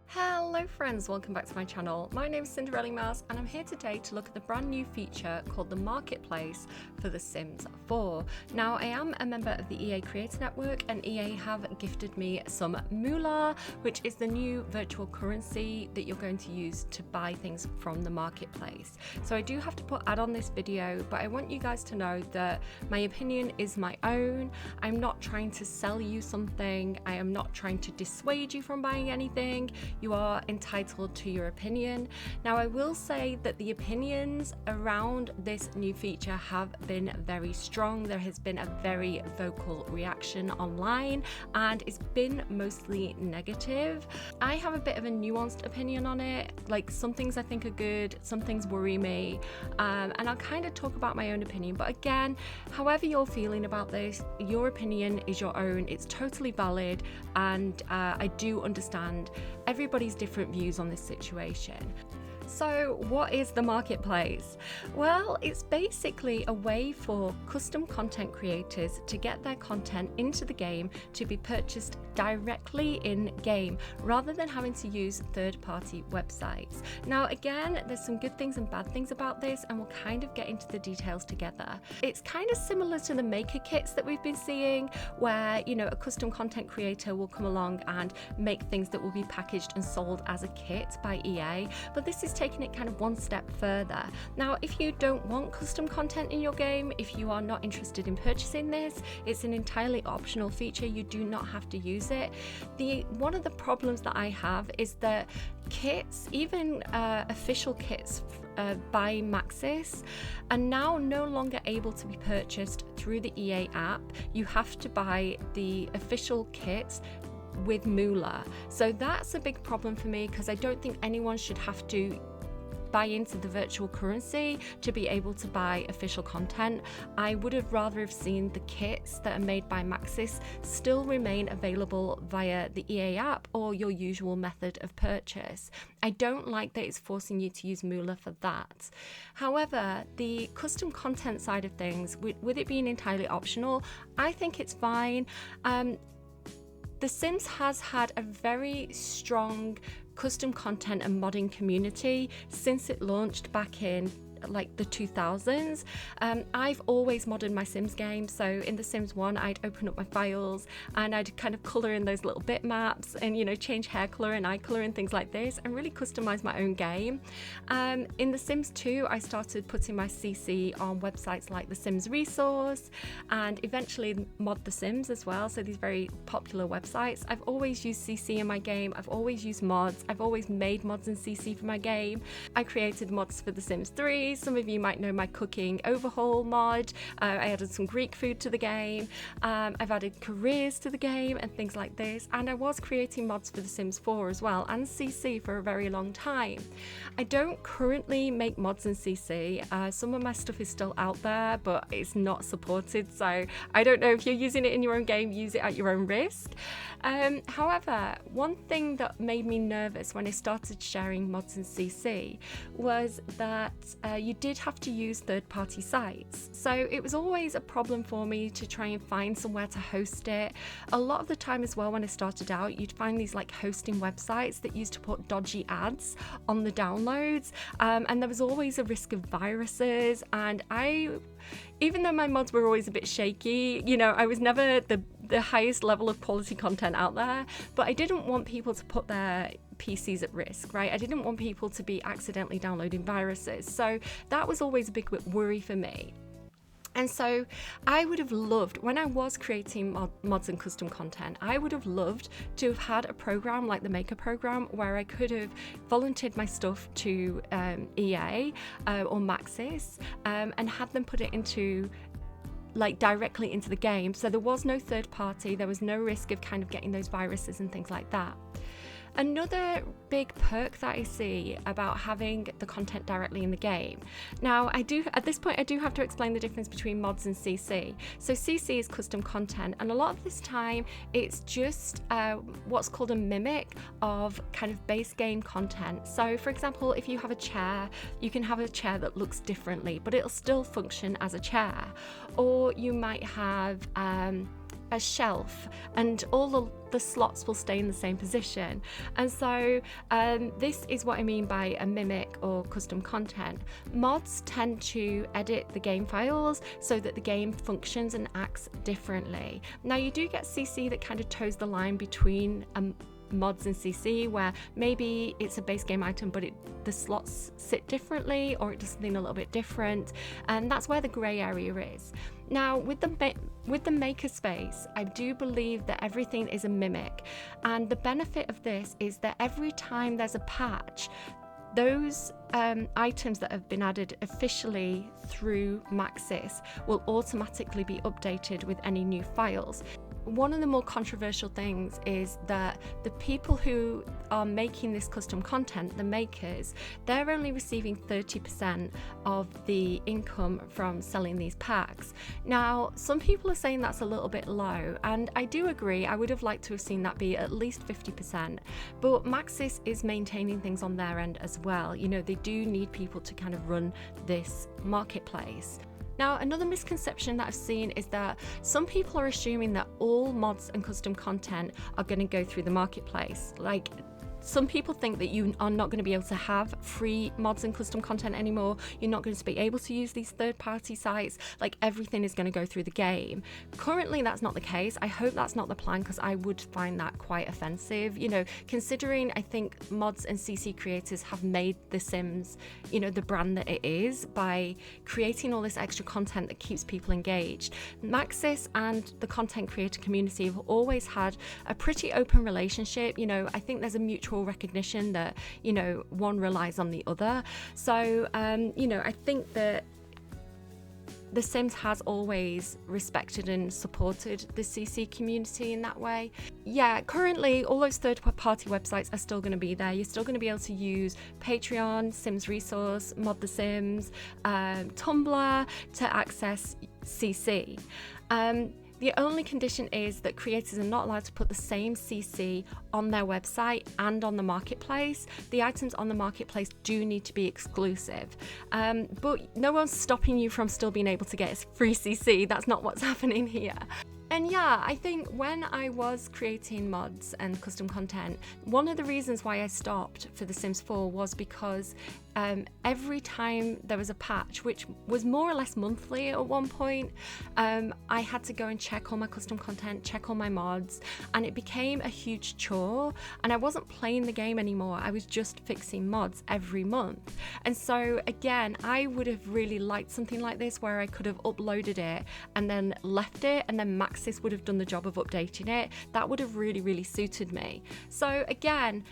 Hello friends, welcome back to my channel. My name is Cinderellimouse and I'm here today to look at the brand new feature called the Marketplace for The Sims 4. Now I am a member of the EA Creator Network and EA have gifted me some moolah, which is the new virtual currency that you're going to use to buy things from the marketplace. So I do have to put ad on this video, but I want you guys to know that my opinion is my own. I'm not trying to sell you something. I am not trying to dissuade you from buying anything. You are entitled to your opinion. Now I will say that the opinions around this new feature have been very strong. There has been a very vocal reaction online and it's been mostly negative. I have a bit of a nuanced opinion on it. Like, some things I think are good, some things worry me, and I'll kind of talk about my own opinion. But again, however you're feeling about this, your opinion is your own. It's totally valid, and I do understand everybody's different views on this situation. So what is the marketplace? Well, it's basically a way for custom content creators to get their content into the game to be purchased directly in game rather than having to use third-party websites. Now again, there's some good things and bad things about this, and we'll kind of get into the details together. It's kind of similar to the maker kits that we've been seeing, where, you know, a custom content creator will come along and make things that will be packaged and sold as a kit by EA, but this is taking it kind of one step further. Now, if you don't want custom content in your game, if you are not interested in purchasing this, it's an entirely optional feature. You do not have to use it. One of the problems that I have is that kits, even official kits by Maxis, are now no longer able to be purchased through the EA app. You have to buy the official kits with moolah. So that's a big problem for me, because I don't think anyone should have to buy into the virtual currency to be able to buy official content. I would have rather have seen the kits that are made by Maxis still remain available via the EA app or your usual method of purchase. I don't like that it's forcing you to use moolah for that. However, the custom content side of things, with it being entirely optional, I think it's fine. The Sims has had a very strong custom content and modding community since it launched back in like the 2000s. I've always modded my Sims games. So in The Sims 1, I'd open up my files and I'd kind of color in those little bitmaps and, you know, change hair color and eye color and things like this, and really customize my own game. In The Sims 2, I started putting my CC on websites like The Sims Resource and eventually Mod The Sims as well. So these very popular websites. I've always used CC in my game. I've always used mods. I've always made mods in CC for my game. I created mods for The Sims 3. Some of you might know my cooking overhaul mod. I added some Greek food to the game. I've added careers to the game and things like this. And I was creating mods for The Sims 4 as well, and CC for a very long time. I don't currently make mods in CC. Some of my stuff is still out there, but it's not supported. So I don't know, if you're using it in your own game, use it at your own risk. However, one thing that made me nervous when I started sharing mods in CC was that you did have to use third-party sites. So it was always a problem for me to try and find somewhere to host it. A lot of the time as well, when I started out, you'd find these like hosting websites that used to put dodgy ads on the downloads, and there was always a risk of viruses. And even though my mods were always a bit shaky, you know, I was never the highest level of quality content out there, but I didn't want people to put their PCs at risk, right? I didn't want people to be accidentally downloading viruses. So that was always a big worry for me. And so I would have loved, when I was creating mods and custom content, I would have loved to have had a program like the Maker program where I could have volunteered my stuff to EA or Maxis and had them put it into like directly into the game. So there was no third party, there was no risk of kind of getting those viruses and things like that. Another big perk that I see about having the content directly in the game. Now, at this point, I do have to explain the difference between mods and CC. So CC is custom content, and a lot of this time, it's just what's called a mimic of kind of base game content. So for example, if you have a chair, you can have a chair that looks differently, but it'll still function as a chair. Or you might have a shelf, and all the slots will stay in the same position. And so this is what I mean by a mimic or custom content. Mods tend to edit the game files so that the game functions and acts differently. Now you do get CC that kind of toes the line between mods and CC, where maybe it's a base game item but the slots sit differently, or it does something a little bit different, and that's where the grey area is. Now with the makerspace, I do believe that everything is a mimic, and the benefit of this is that every time there's a patch, those items that have been added officially through Maxis will automatically be updated with any new files. One of the more controversial things is that the people who are making this custom content, the makers, they're only receiving 30% of the income from selling these packs. Now, some people are saying that's a little bit low, and I do agree. I would have liked to have seen that be at least 50%, but Maxis is maintaining things on their end as well. You know, they do need people to kind of run this marketplace. Now, another misconception that I've seen is that some people are assuming that all mods and custom content are going to go through the marketplace. Like, some people think that you are not going to be able to have free mods and custom content anymore. You're not going to be able to use these third-party sites. Like, everything is going to go through the game. Currently, that's not the case. I hope that's not the plan, because I would find that quite offensive. You know, considering I think mods and CC creators have made The Sims, you know, the brand that it is by creating all this extra content that keeps people engaged. Maxis and the content creator community have always had a pretty open relationship. You know, I think there's a mutual recognition that, you know, one relies on the other. So you know, I think that The Sims has always respected and supported the CC community in that way. Yeah, currently all those third-party websites are still going to be there. You're still going to be able to use Patreon, Sims Resource, Mod The Sims, Tumblr to access CC. The only condition is that creators are not allowed to put the same CC on their website and on the marketplace. The items on the marketplace do need to be exclusive. But no one's stopping you from still being able to get free CC. That's not what's happening here. And yeah, I think when I was creating mods and custom content, one of the reasons why I stopped for The Sims 4 was because every time there was a patch, which was more or less monthly at one point, I had to go and check all my custom content, check all my mods, and it became a huge chore, and I wasn't playing the game anymore. I was just fixing mods every month. And so again, I would have really liked something like this where I could have uploaded it and then left it, and then Maxis would have done the job of updating it. That would have really, really suited me. So again,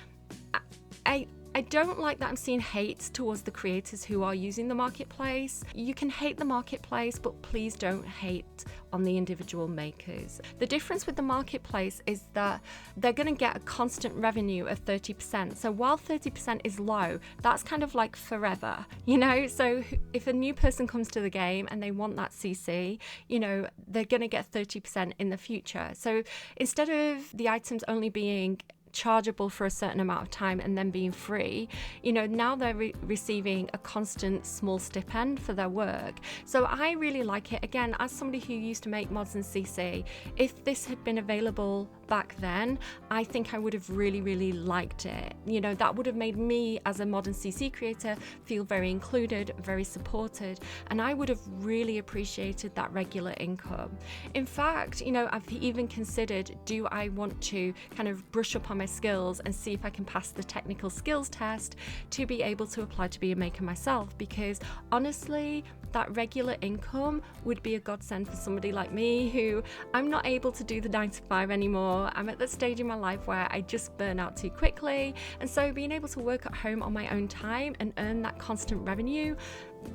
I don't like that I'm seeing hate towards the creators who are using the marketplace. You can hate the marketplace, but please don't hate on the individual makers. The difference with the marketplace is that they're going to get a constant revenue of 30%. So while 30% is low, that's kind of like forever, you know? So if a new person comes to the game and they want that CC, you know, they're going to get 30% in the future. So instead of the items only being chargeable for a certain amount of time and then being free, you know, now they're receiving a constant small stipend for their work. So I really like it. Again, as somebody who used to make mods and CC, if this had been available back then, I think I would have really, really liked it. You know, that would have made me as a mod and CC creator feel very included, very supported, and I would have really appreciated that regular income. In fact, you know, I've even considered, do I want to kind of brush up on my skills and see if I can pass the technical skills test to be able to apply to be a maker myself, because honestly, that regular income would be a godsend for somebody like me who I'm not able to do the 9 to 5 anymore. I'm at that stage in my life where I just burn out too quickly, and so being able to work at home on my own time and earn that constant revenue,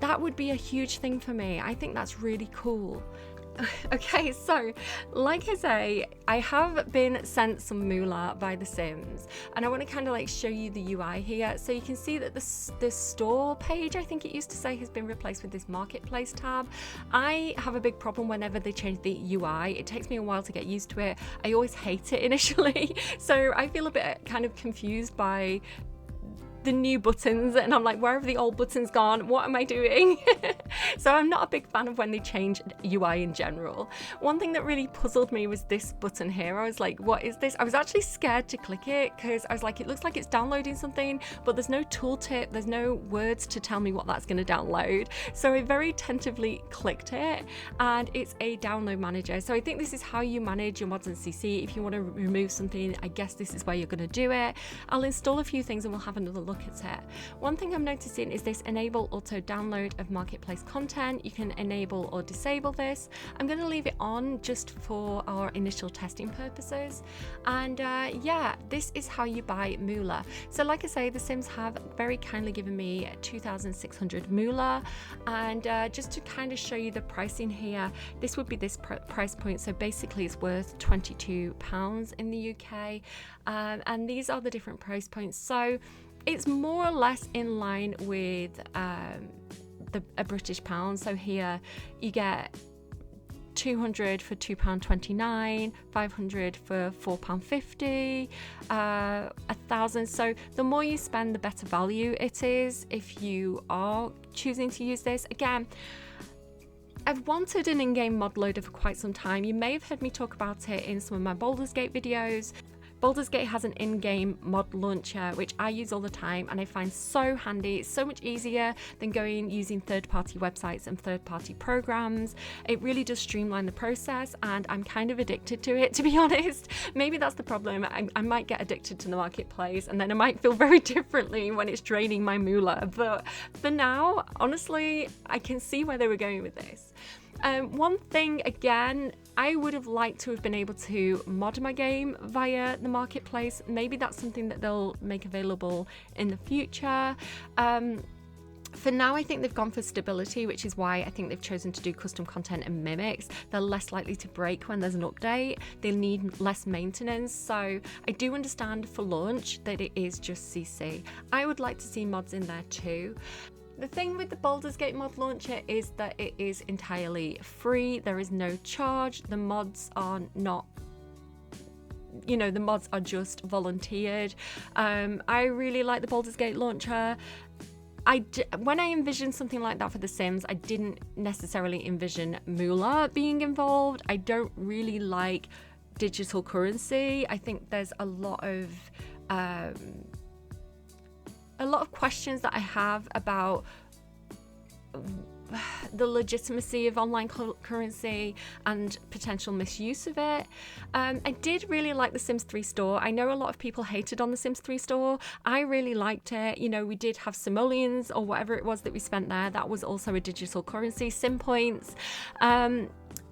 that would be a huge thing for me. I think that's really cool. Okay, so like I say, I have been sent some moolah by The Sims, and I want to kind of like show you the UI here. So you can see that the store page, I think it used to say, has been replaced with this marketplace tab. I have a big problem whenever they change the UI. It takes me a while to get used to it. I always hate it initially, so I feel a bit kind of confused by the new buttons, and I'm like, where have the old buttons gone? What am I doing? So I'm not a big fan of when they change UI in general. One thing that really puzzled me was this button here. I was like, what is this? I was actually scared to click it because I was like, it looks like it's downloading something, but there's no tooltip, there's no words to tell me what that's going to download. So I very tentatively clicked it, and it's a download manager. So I think this is how you manage your mods in CC. If you want to remove something, I guess this is where you're going to do it. I'll install a few things and we'll have another look at it. One thing I'm noticing is this enable auto download of marketplace content. You can enable or disable this. I'm going to leave it on just for our initial testing purposes. And yeah, this is how you buy moolah. So like I say, the Sims have very kindly given me 2,600 moolah, and just to kind of show you the pricing here, this would be this price point. So basically it's worth £22 in the UK, and these are the different price points. So it's more or less in line with a British pound. So here you get 200 for £2.29, 500 for £4.50, 1,000. So the more you spend, the better value it is if you are choosing to use this. Again, I've wanted an in-game mod loader for quite some time. You may have heard me talk about it in some of my Baldur's Gate videos. Baldur's Gate has an in-game mod launcher, which I use all the time and I find so handy. It's so much easier than using third-party websites and third-party programs. It really does streamline the process, and I'm kind of addicted to it, to be honest. Maybe that's the problem. I might get addicted to the marketplace, and then I might feel very differently when it's draining my moolah. But for now, honestly, I can see where they were going with this. One thing, again, I would have liked to have been able to mod my game via the marketplace. Maybe that's something that they'll make available in the future. For now, I think they've gone for stability, which is why I think they've chosen to do custom content and mimics. They're less likely to break when there's an update. They need less maintenance. So I do understand for launch that it is just CC. I would like to see mods in there too. The thing with the Baldur's Gate mod launcher is that it is entirely free. There is no charge. The mods are not, the mods are just volunteered. I really like the Baldur's Gate launcher. When I envisioned something like that for The Sims, I didn't necessarily envision moolah being involved. I don't really like digital currency. I think there's a lot of questions that I have about the legitimacy of online currency and potential misuse of it. I did really like the Sims 3 store. I know a lot of people hated on the Sims 3 store. I really liked it. We did have simoleons or whatever it was that we spent there. That was also a digital currency, sim points.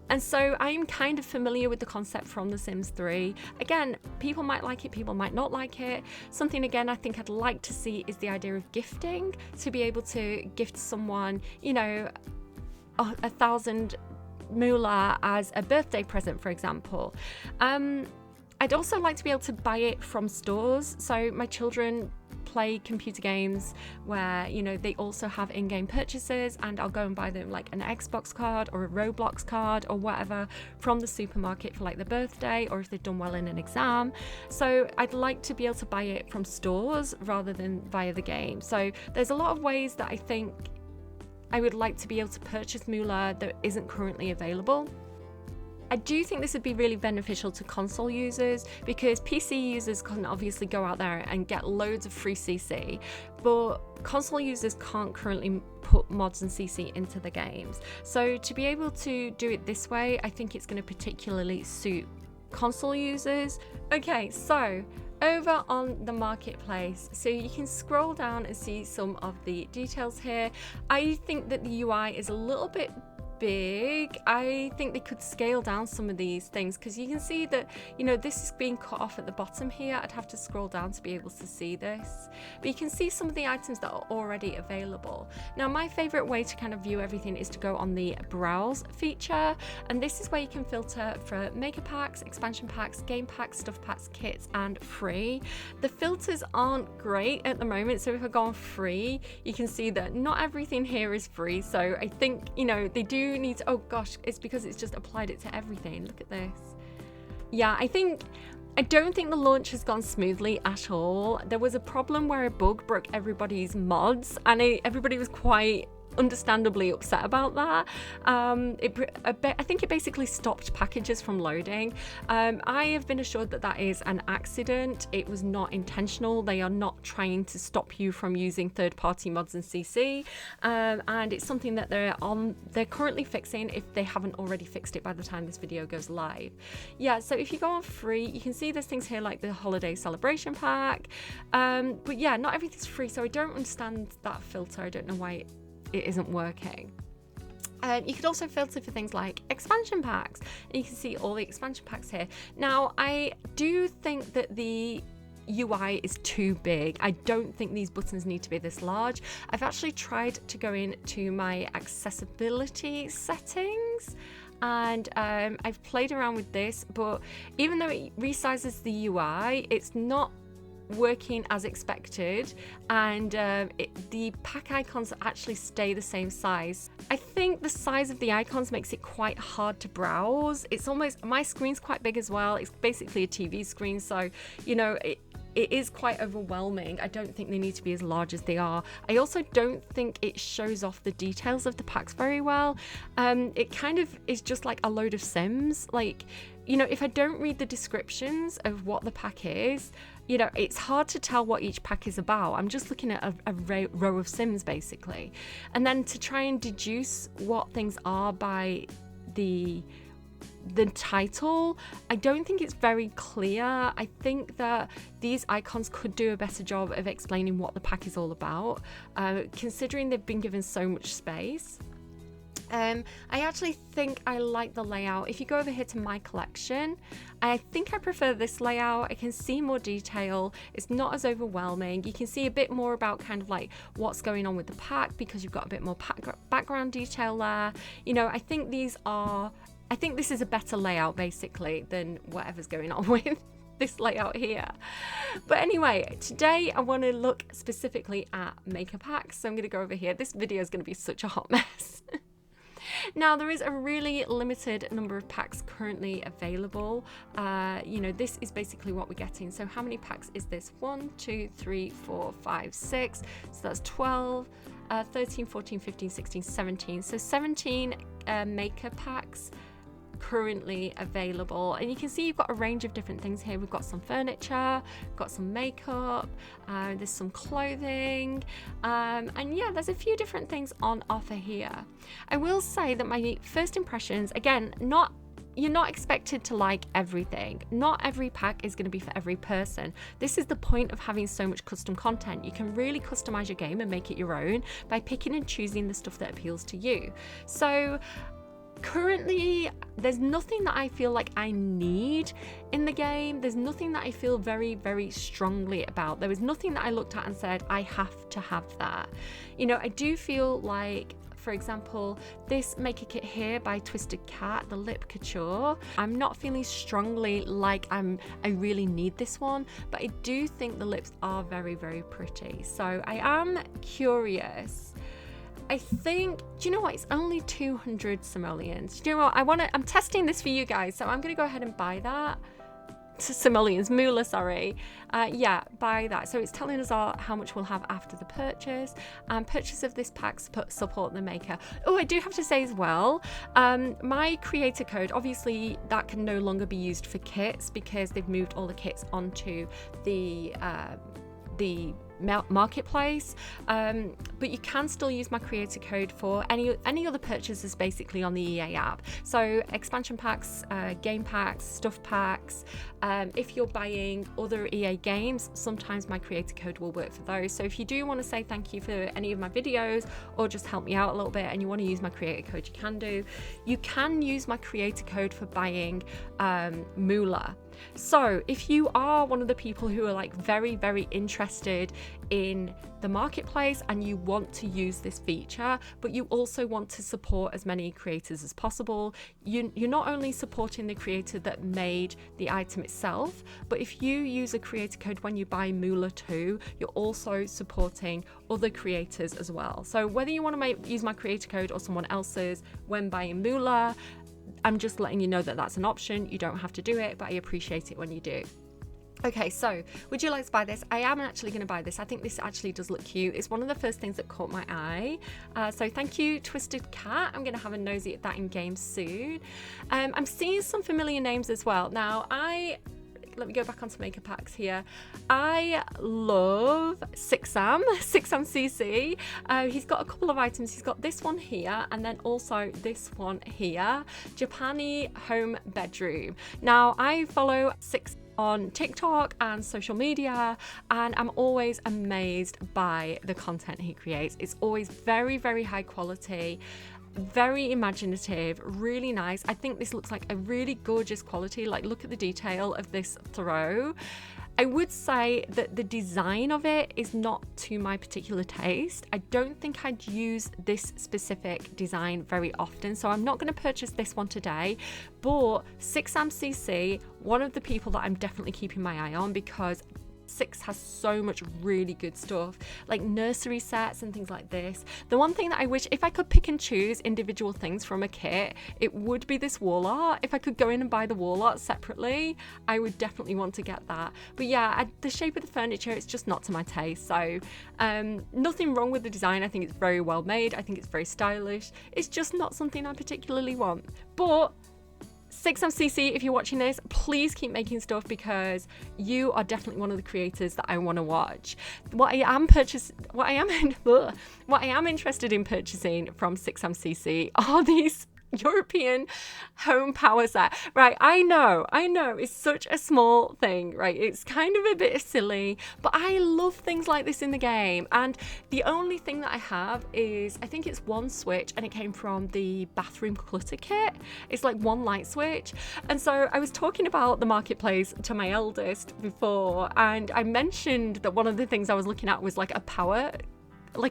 And so I'm kind of familiar with the concept from The Sims 3. Again, people might like it, people might not like it. Something, again, I think I'd like to see is the idea of gifting, to be able to gift someone, 1,000 moolah as a birthday present, for example. I'd also like to be able to buy it from stores. So my children play computer games where they also have in-game purchases, and I'll go and buy them like an Xbox card or a Roblox card or whatever from the supermarket for like their birthday, or if they've done well in an exam. So I'd like to be able to buy it from stores rather than via the game. So there's a lot of ways that I think I would like to be able to purchase moolah that isn't currently available. I do think this would be really beneficial to console users, because PC users can obviously go out there and get loads of free CC, but console users can't currently put mods and CC into the games. So to be able to do it this way, I think it's going to particularly suit console users. Okay, so over on the marketplace, so you can scroll down and see some of the details here. I think that the UI is a little bit big. I think they could scale down some of these things, because you can see that this is being cut off at the bottom here. I'd have to scroll down to be able to see this, but you can see some of the items that are already available. Now, my favorite way to kind of view everything is to go on the browse feature, and this is where you can filter for maker packs, expansion packs, game packs, stuff packs, kits, and free. The filters aren't great at the moment, so if I go on free, you can see that not everything here is free. So I think they do need to, oh gosh, it's because it's just applied it to everything. Look at this. Yeah, I think I don't think the launch has gone smoothly at all. There was a problem where a bug broke everybody's mods, and everybody was quite understandably upset about that. I think it basically stopped packages from loading. I have been assured that that is an accident. It was not intentional. They are not trying to stop you from using third-party mods and CC, and it's something that they're currently fixing if they haven't already fixed it by the time this video goes live. Yeah, so if you go on free, you can see there's things here like the holiday celebration pack, but yeah, not everything's free, so I don't understand that filter. I don't know why it isn't working. You could also filter for things like expansion packs, and you can see all the expansion packs here. Now, I do think that the UI is too big. I don't think these buttons need to be this large. I've actually tried to go into my accessibility settings, and I've played around with this, but even though it resizes the UI, it's not working as expected, and the pack icons actually stay the same size. I think the size of the icons makes it quite hard to browse. It's almost, my screen's quite big as well. It's basically a TV screen, so you know, it is quite overwhelming. I don't think they need to be as large as they are. I also don't think it shows off the details of the packs very well. It kind of is just like a load of Sims. Like, you know, if I don't read the descriptions of what the pack is, you know, it's hard to tell what each pack is about. I'm just looking at a row of Sims basically. And then to try and deduce what things are by the title, I don't think it's very clear. I think that these icons could do a better job of explaining what the pack is all about, considering they've been given so much space. I actually think I like the layout. If you go over here to my collection, I think I prefer this layout. I can see more detail. It's not as overwhelming. You can see a bit more about kind of like what's going on with the pack because you've got a bit more background detail there. You know, I think this is a better layout basically than whatever's going on with this layout here. But anyway, today I want to look specifically at maker packs. So I'm going to go over here. This video is going to be such a hot mess. Now, there is a really limited number of packs currently available. You know, this is basically what we're getting. So how many packs is this? 1, 2, 3, 4, 5, 6. So that's 12, 13, 14, 15, 16, 17. So 17 maker packs currently available, and you can see you've got a range of different things here. We've got some furniture, got some makeup, there's some clothing, and yeah, there's a few different things on offer here. I will say that my first impressions, again, you're not expected to like everything. Not every pack is going to be for every person. This is the point of having so much custom content. You can really customize your game and make it your own by picking and choosing the stuff that appeals to you. So currently, there's nothing that I feel like I need in the game. There's nothing that I feel very, very strongly about. There was nothing that I looked at and said, I have to have that. You know, I do feel like, for example, this maker kit here by Twisted Cat, the Lip Couture, I'm not feeling strongly like I really need this one, but I do think the lips are very, very pretty. So I am curious. I think, do you know what? It's only 200 simoleons. Do you know what? I'm testing this for you guys, so I'm going to go ahead and buy that. Simoleons, moolah, sorry. Yeah, buy that. So it's telling us how much we'll have after the purchase. Purchase of this pack support the maker. Oh, I do have to say as well, my creator code, obviously that can no longer be used for kits because they've moved all the kits onto the marketplace, but you can still use my creator code for any other purchases basically on the EA app. So expansion packs, game packs, stuff packs. If you're buying other EA games, sometimes my creator code will work for those. So if you do want to say thank you for any of my videos or just help me out a little bit and you want to use my creator code, you can do. You can use my creator code for buying moolah. So if you are one of the people who are like very, very interested in the marketplace and you want to use this feature, but you also want to support as many creators as possible, you're not only supporting the creator that made the item itself, but if you use a creator code when you buy moolah too, you're also supporting other creators as well. So whether you want to use my creator code or someone else's when buying moolah, I'm just letting you know that that's an option. You don't have to do it, but I appreciate it when you do. Okay, so would you like to buy this? I am actually going to buy this. I think this actually does look cute. It's one of the first things that caught my eye. So thank you, Twisted Cat. I'm going to have a nosy at that in game soon. I'm seeing some familiar names as well. Now, let me go back onto Maker Packs here. I love Sixam CC. He's got a couple of items. He's got this one here and then also this one here. Japani Home Bedroom. Now, I follow Six on TikTok and social media, and I'm always amazed by the content he creates. It's always very, very high quality, very imaginative, really nice. I think this looks like a really gorgeous quality. Like, look at the detail of this throw. I would say that the design of it is not to my particular taste. I don't think I'd use this specific design very often, so I'm not going to purchase this one today. But 6amcc, one of the people that I'm definitely keeping my eye on, because Six has so much really good stuff, like nursery sets and things like this. The one thing that I wish, if I could pick and choose individual things from a kit, it would be this wall art. If I could go in and buy the wall art separately, I would definitely want to get that. But yeah, the shape of the furniture, it's just not to my taste. So nothing wrong with the design. I think it's very well made. I think it's very stylish. It's just not something I particularly want. But 6amcc, if you're watching this, please keep making stuff, because you are definitely one of the creators that I want to watch. What I am interested in purchasing from 6amcc are these European home power set. Right, I know it's such a small thing, right? It's kind of a bit silly, but I love things like this in the game. And the only thing that I have is, I think it's one switch, and it came from the bathroom clutter kit. It's like one light switch. And so I was talking about the marketplace to my eldest before, and I mentioned that one of the things I was looking at was like a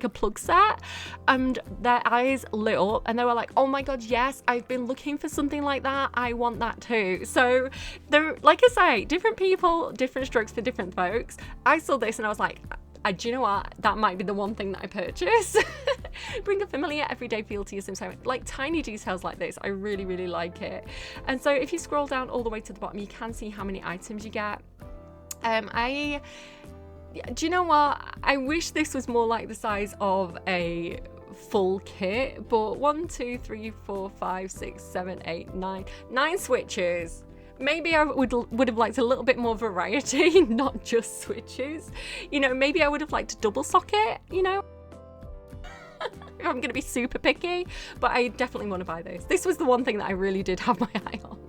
plug set, and their eyes lit up and they were like, oh my god, yes, I've been looking for something like that, I want that too. So they're, like I say, different people, different strokes for different folks. I saw this and I was like, do you know what, that might be the one thing that I purchase. Bring a familiar everyday feel to your Sims home. Like tiny details like this, I really, really like it. And so if you scroll down all the way to the bottom, you can see how many items you get. Do you know what? I wish this was more like the size of a full kit, but 1, 2, 3, 4, 5, 6, 7, 8, 9 switches. Maybe I would have liked a little bit more variety, not just switches. You know, maybe I would have liked a double socket, you know? If I'm going to be super picky, but I definitely want to buy this. This was the one thing that I really did have my eye on.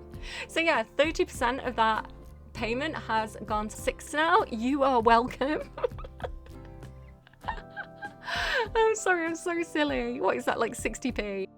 So yeah, 30% of that payment has gone to Six now. You are welcome. I'm sorry, I'm so silly. What is that, like 60p?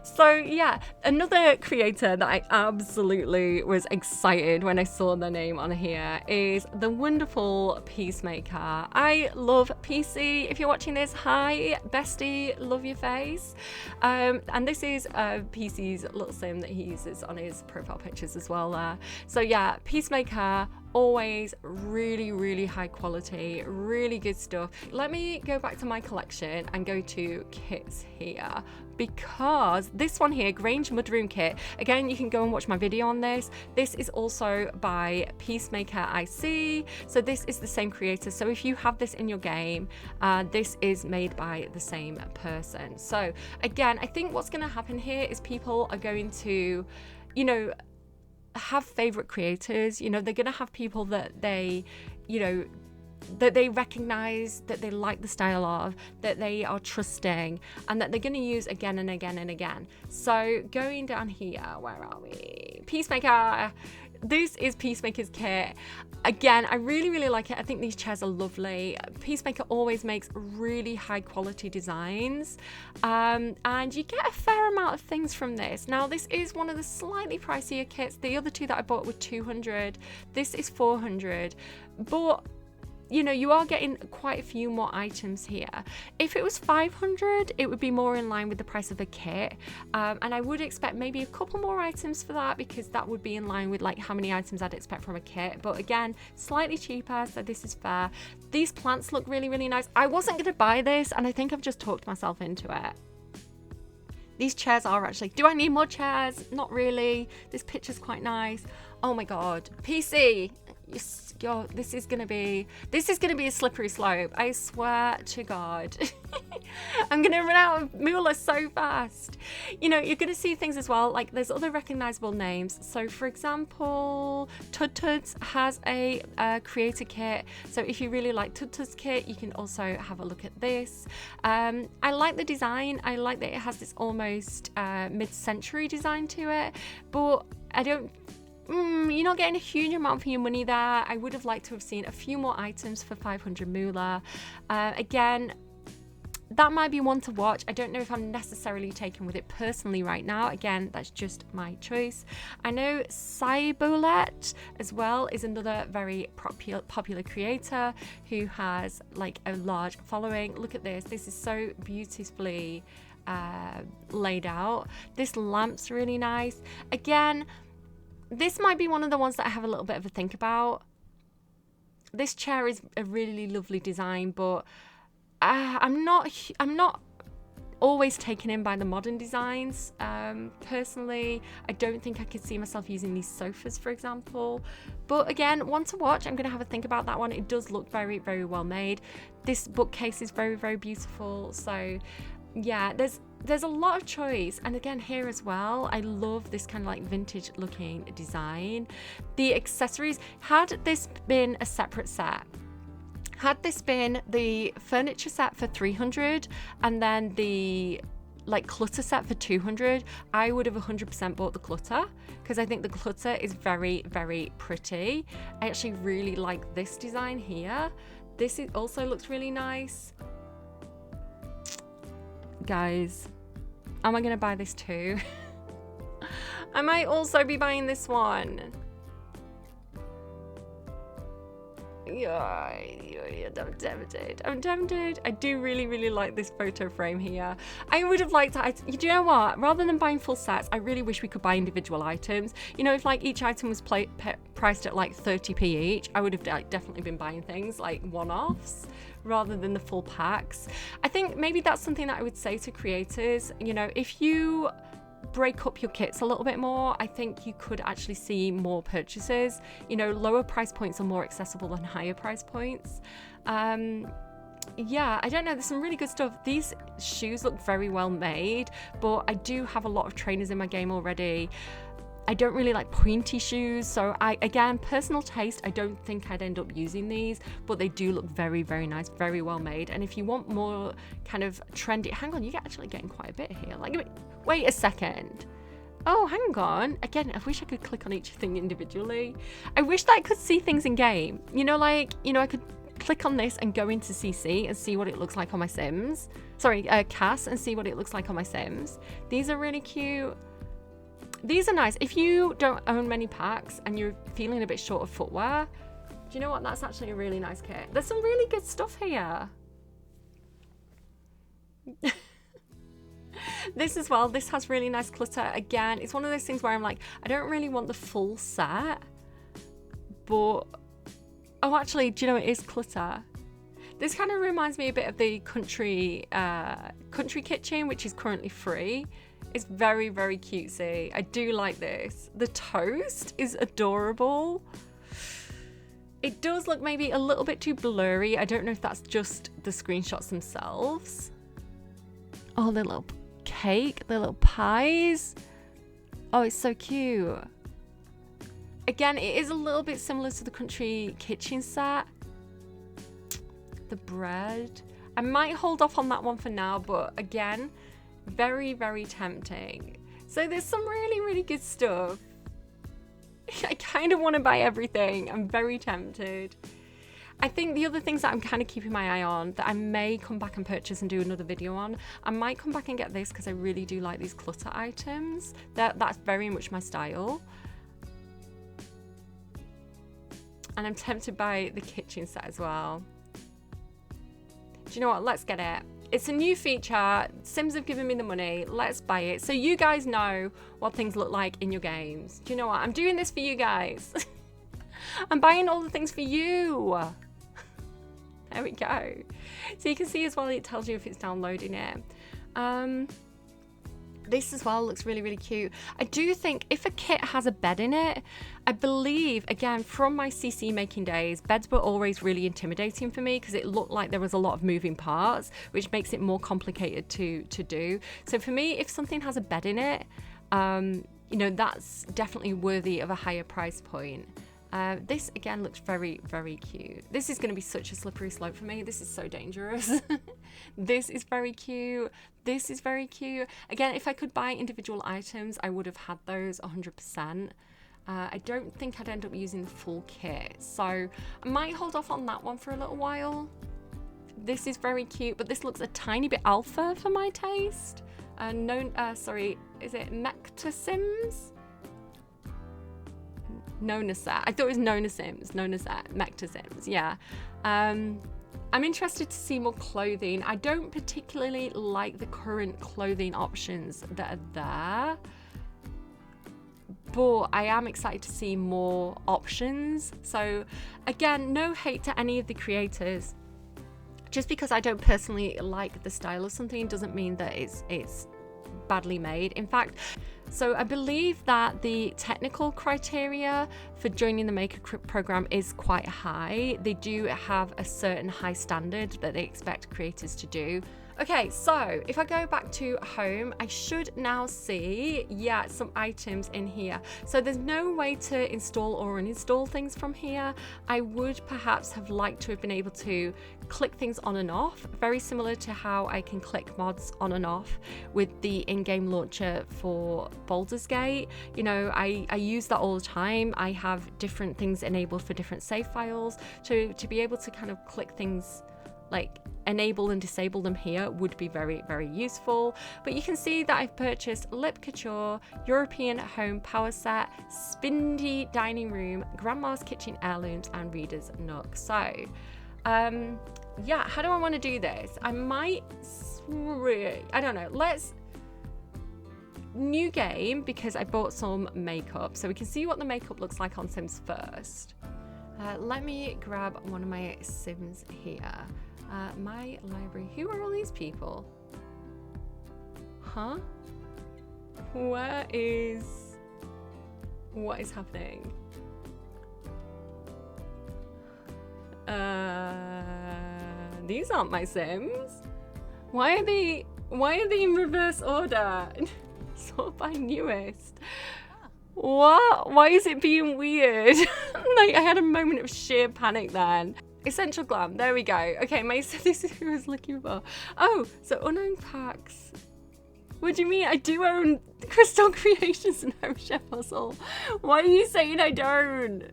So yeah, another creator that I absolutely was excited when I saw their name on here is the wonderful Peacemaker. I love PC. If you're watching this, hi bestie, love your face. And this is PC's little sim that he uses on his profile pictures as well there. So yeah, Peacemaker, always really, really high quality, really good stuff. Let me go back to my collection and go to kits here, because this one here, Grange Mudroom Kit, again, you can go and watch my video on this. This is also by Peacemaker IC, so this is the same creator. So if you have this in your game, this is made by the same person. So again, I think what's going to happen here is people are going to, you know, have favorite creators. You know, they're gonna have people that they, you know, that they recognize, that they like the style of, that they are trusting, and that they're going to use again and again and again. So going down here, where are we? Peacemaker. This is Peacemaker's kit. Again, I really, really like it. I think these chairs are lovely. Peacemaker always makes really high quality designs, and you get a fair amount of things from this. Now, this is one of the slightly pricier kits. The other two that I bought were 200. This is 400, but you know, you are getting quite a few more items here. If it was 500, it would be more in line with the price of a kit. And I would expect maybe a couple more items for that, because that would be in line with like how many items I'd expect from a kit. But again, slightly cheaper, so this is fair. These plants look really, really nice. I wasn't going to buy this, and I think I've just talked myself into it. These chairs are actually, do I need more chairs? Not really. This picture's quite nice. Oh my God, PC, this is gonna be a slippery slope. I swear to God. I'm gonna run out of moolah so fast. You know, you're gonna see things as well, like there's other recognizable names. So for example, Tudtuds has a creator kit. So if you really like Tudtuds kit, you can also have a look at this. I like the design. I like that it has this almost mid-century design to it, but I don't, you're not getting a huge amount for your money there. I would have liked to have seen a few more items for 500 moolah. Again, that might be one to watch. I don't know if I'm necessarily taken with it personally right now. Again, that's just my choice. I know Cybolet as well is another very popular creator who has like a large following. Look at this. This is so beautifully laid out. This lamp's really nice. Again, this might be one of the ones that I have a little bit of a think about. This chair is a really lovely design, but I'm not always taken in by the modern designs. Personally, I don't think I could see myself using these sofas, for example. But again, one to watch. I'm going to have a think about that one. It does look very, very well made. This bookcase is very, very beautiful. So yeah, there's a lot of choice. And again, here as well, I love this kind of like vintage looking design. The accessories, had this been a separate set, had this been the furniture set for 300 and then the like clutter set for 200, I would have 100% bought the clutter, because I think the clutter is very, very pretty. I actually really like this design here. This also looks really nice. Guys, am I gonna buy this too? I might also be buying this one. Yeah, I'm tempted. I do really, really like this photo frame here. I would have liked to, you know what, rather than buying full sets, I really wish we could buy individual items. You know, if like each item was priced at like 30p each, I would have like definitely been buying things like one-offs rather than the full packs. I think maybe that's something that I would say to creators. You know, if you break up your kits a little bit more, I think you could actually see more purchases. You know, lower price points are more accessible than higher price points. Yeah, I don't know, there's some really good stuff. These shoes look very well made, but I do have a lot of trainers in my game already. I don't really like pointy shoes, so again, personal taste, I don't think I'd end up using these, but they do look very, very nice, very well made. And if you want more kind of trendy, hang on, you're actually getting quite a bit here. Like, wait a second. Oh, hang on. Again, I wish I could click on each thing individually. I wish that I could see things in game. You know, like, you know, I could click on this and go into CC and see what it looks like on my Sims. Sorry, CAS, and see what it looks like on my Sims. These are really cute. These are nice. If you don't own many packs and you're feeling a bit short of footwear, do you know what? That's actually a really nice kit. There's some really good stuff here. This as well, this has really nice clutter. Again, it's one of those things where I'm like, I don't really want the full set, but oh, actually, do you know it is clutter? This kind of reminds me a bit of the country kitchen, which is currently free. It's very, very cutesy. I do like this. The toast is adorable. It does look maybe a little bit too blurry. I don't know if that's just the screenshots themselves. Oh, the little cake, the little pies. Oh, it's so cute. Again, it is a little bit similar to the country kitchen set. The bread. I might hold off on that one for now, but again, very, very tempting. So there's some really, really good stuff. I kind of want to buy everything. I'm very tempted. I think the other things that I'm kind of keeping my eye on that I may come back and purchase and do another video on, I might come back and get this because I really do like these clutter items. That's very much my style. And I'm tempted by the kitchen set as well. Do you know what? Let's get it. It's a new feature. Sims have given me the money. Let's buy it. So you guys know what things look like in your games. Do you know what? I'm doing this for you guys. I'm buying all the things for you. There we go. So you can see as well, it tells you if it's downloading it. This as well looks really, really cute. I do think if a kit has a bed in it, I believe, again, from my CC making days, beds were always really intimidating for me because it looked like there was a lot of moving parts, which makes it more complicated to do. So for me, if something has a bed in it, you know, that's definitely worthy of a higher price point. This again looks very, very cute. This is going to be such a slippery slope for me. This is so dangerous. This is very cute. This is very cute. Again, if I could buy individual items, I would have had those 100%. I don't think I'd end up using the full kit, so I might hold off on that one for a little while. This is very cute, but this looks a tiny bit alpha for my taste. Sorry, is it Mectasims? Nonasa. I thought it was Nonasims. Mectasims, yeah. I'm interested to see more clothing. I don't particularly like the current clothing options that are there, but I am excited to see more options. So again, no hate to any of the creators. Just because I don't personally like the style of something doesn't mean that it's badly made. In fact, so I believe that the technical criteria for joining the maker program is quite high. They do have a certain high standard that they expect creators to do. Okay, so if I go back to home, I should now see, yeah, some items in here. So there's no way to install or uninstall things from here. I would perhaps have liked to have been able to click things on and off, very similar to how I can click mods on and off with the in-game launcher for Baldur's Gate. You know, I use that all the time. I have different things enabled for different save files. To be able to kind of click things, like enable and disable them here, would be very, very useful. But you can see that I've purchased Lip Couture, European Home Power Set, Spindy Dining Room, Grandma's Kitchen Heirlooms, and Reader's Nook. So yeah, how do I want to do this? I might, I don't know, let's new game, because I bought some makeup, so we can see what the makeup looks like on Sims first. Let me grab one of my Sims here. My library. Who are all these people? Huh? What is happening? These aren't my Sims. Why are they in reverse order? Sort by newest. What? Why is it being weird? Like, I had a moment of sheer panic then. Essential Glam, there we go. Okay, this is who I was looking for. Oh, so unowned packs. What do you mean? I do own Crystal Creations and Home Chef Hustle. Why are you saying I don't?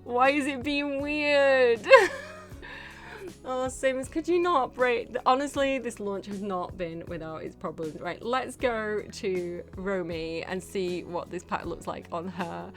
Why is it being weird? Oh, Sims, could you not break? Honestly, this launch has not been without its problems. Right, let's go to Romy and see what this pack looks like on her.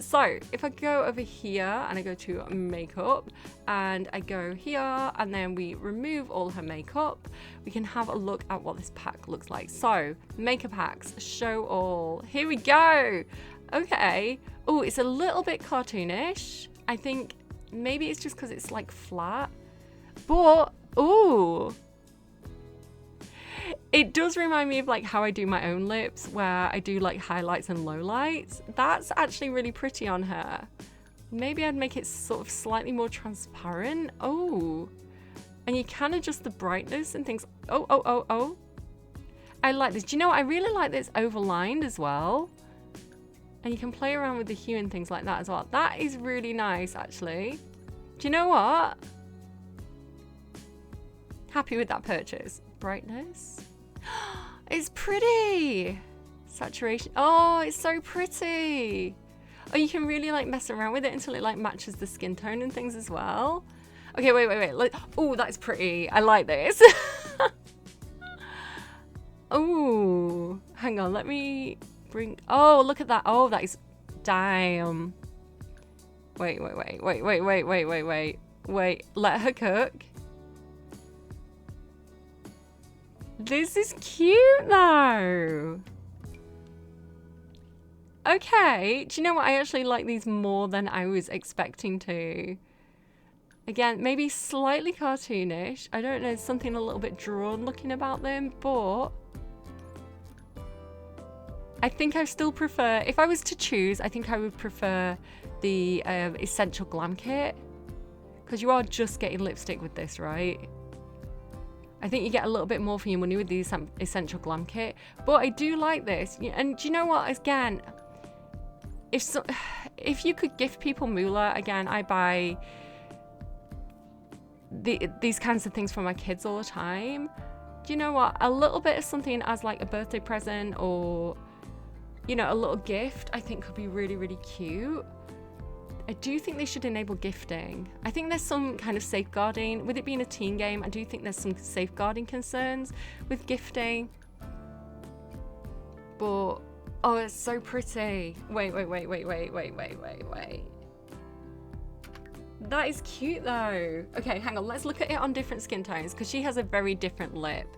So if I go over here and I go to makeup and I go here and then we remove all her makeup, we can have a look at what this pack looks like. So makeup packs, show all. Here we go. Okay. Oh, it's a little bit cartoonish. I think maybe it's just because it's like flat. But, ooh, it does remind me of like how I do my own lips, where I do like highlights and lowlights. That's actually really pretty on her. Maybe I'd make it sort of slightly more transparent. Oh, and you can adjust the brightness and things. Oh. I like this. Do you know what? I really like this overlined as well. And you can play around with the hue and things like that as well. That is really nice, actually. Do you know what? Happy with that purchase. Brightness. It's pretty. Saturation. Oh, it's so pretty. Oh, you can really like mess around with it until it like matches the skin tone and things as well. Okay, wait. Oh, that's pretty. I like this. Oh, hang on. Let me bring. Oh, look at that. Oh, that is. Damn. Wait. Let her cook. This is cute though. Okay, do you know what? I actually like these more than I was expecting to. Again, maybe slightly cartoonish. I don't know, something a little bit drawn looking about them, but I think I still prefer, if I was to choose, I think I would prefer the Essential Glam Kit. Because you are just getting lipstick with this, right? I think you get a little bit more for your money with the Essential Glam Kit. But I do like this. And do you know what? Again, if you could gift people moolah, again, I buy these kinds of things for my kids all the time. Do you know what? A little bit of something as like a birthday present or, you know, a little gift, I think could be really, really cute. I do think they should enable gifting. I think there's some kind of safeguarding. With it being a teen game, I do think there's some safeguarding concerns with gifting. But, oh, it's so pretty. Wait. That is cute though. Okay, hang on. Let's look at it on different skin tones because she has a very different lip.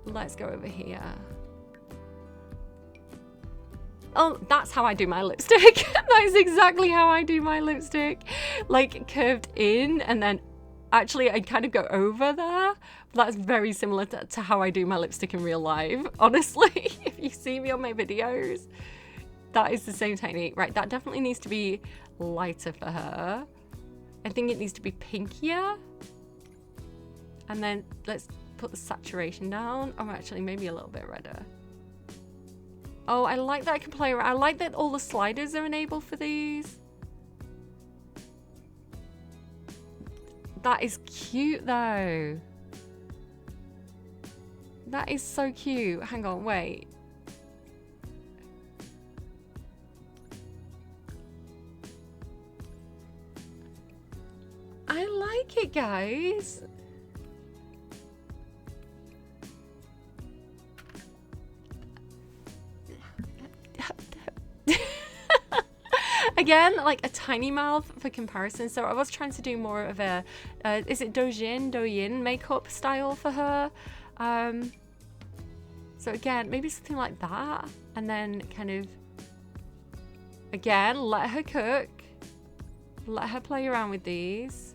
Let's go over here. Oh, that's how I do my lipstick. That is exactly how I do my lipstick. Like curved in and then actually I kind of go over there. That's very similar to how I do my lipstick in real life. Honestly, if you see me on my videos, that is the same technique. Right, that definitely needs to be lighter for her. I think it needs to be pinkier. And then let's put the saturation down. Oh, actually, maybe a little bit redder. Oh, I like that I can play around. I like that all the sliders are enabled for these. That is cute, though. That is so cute. Hang on, wait. I like it, guys. Again, like a tiny mouth for comparison. So I was trying to do more of a, is it Douyin makeup style for her? So again, maybe something like that. And then kind of, again, let her cook. Let her play around with these.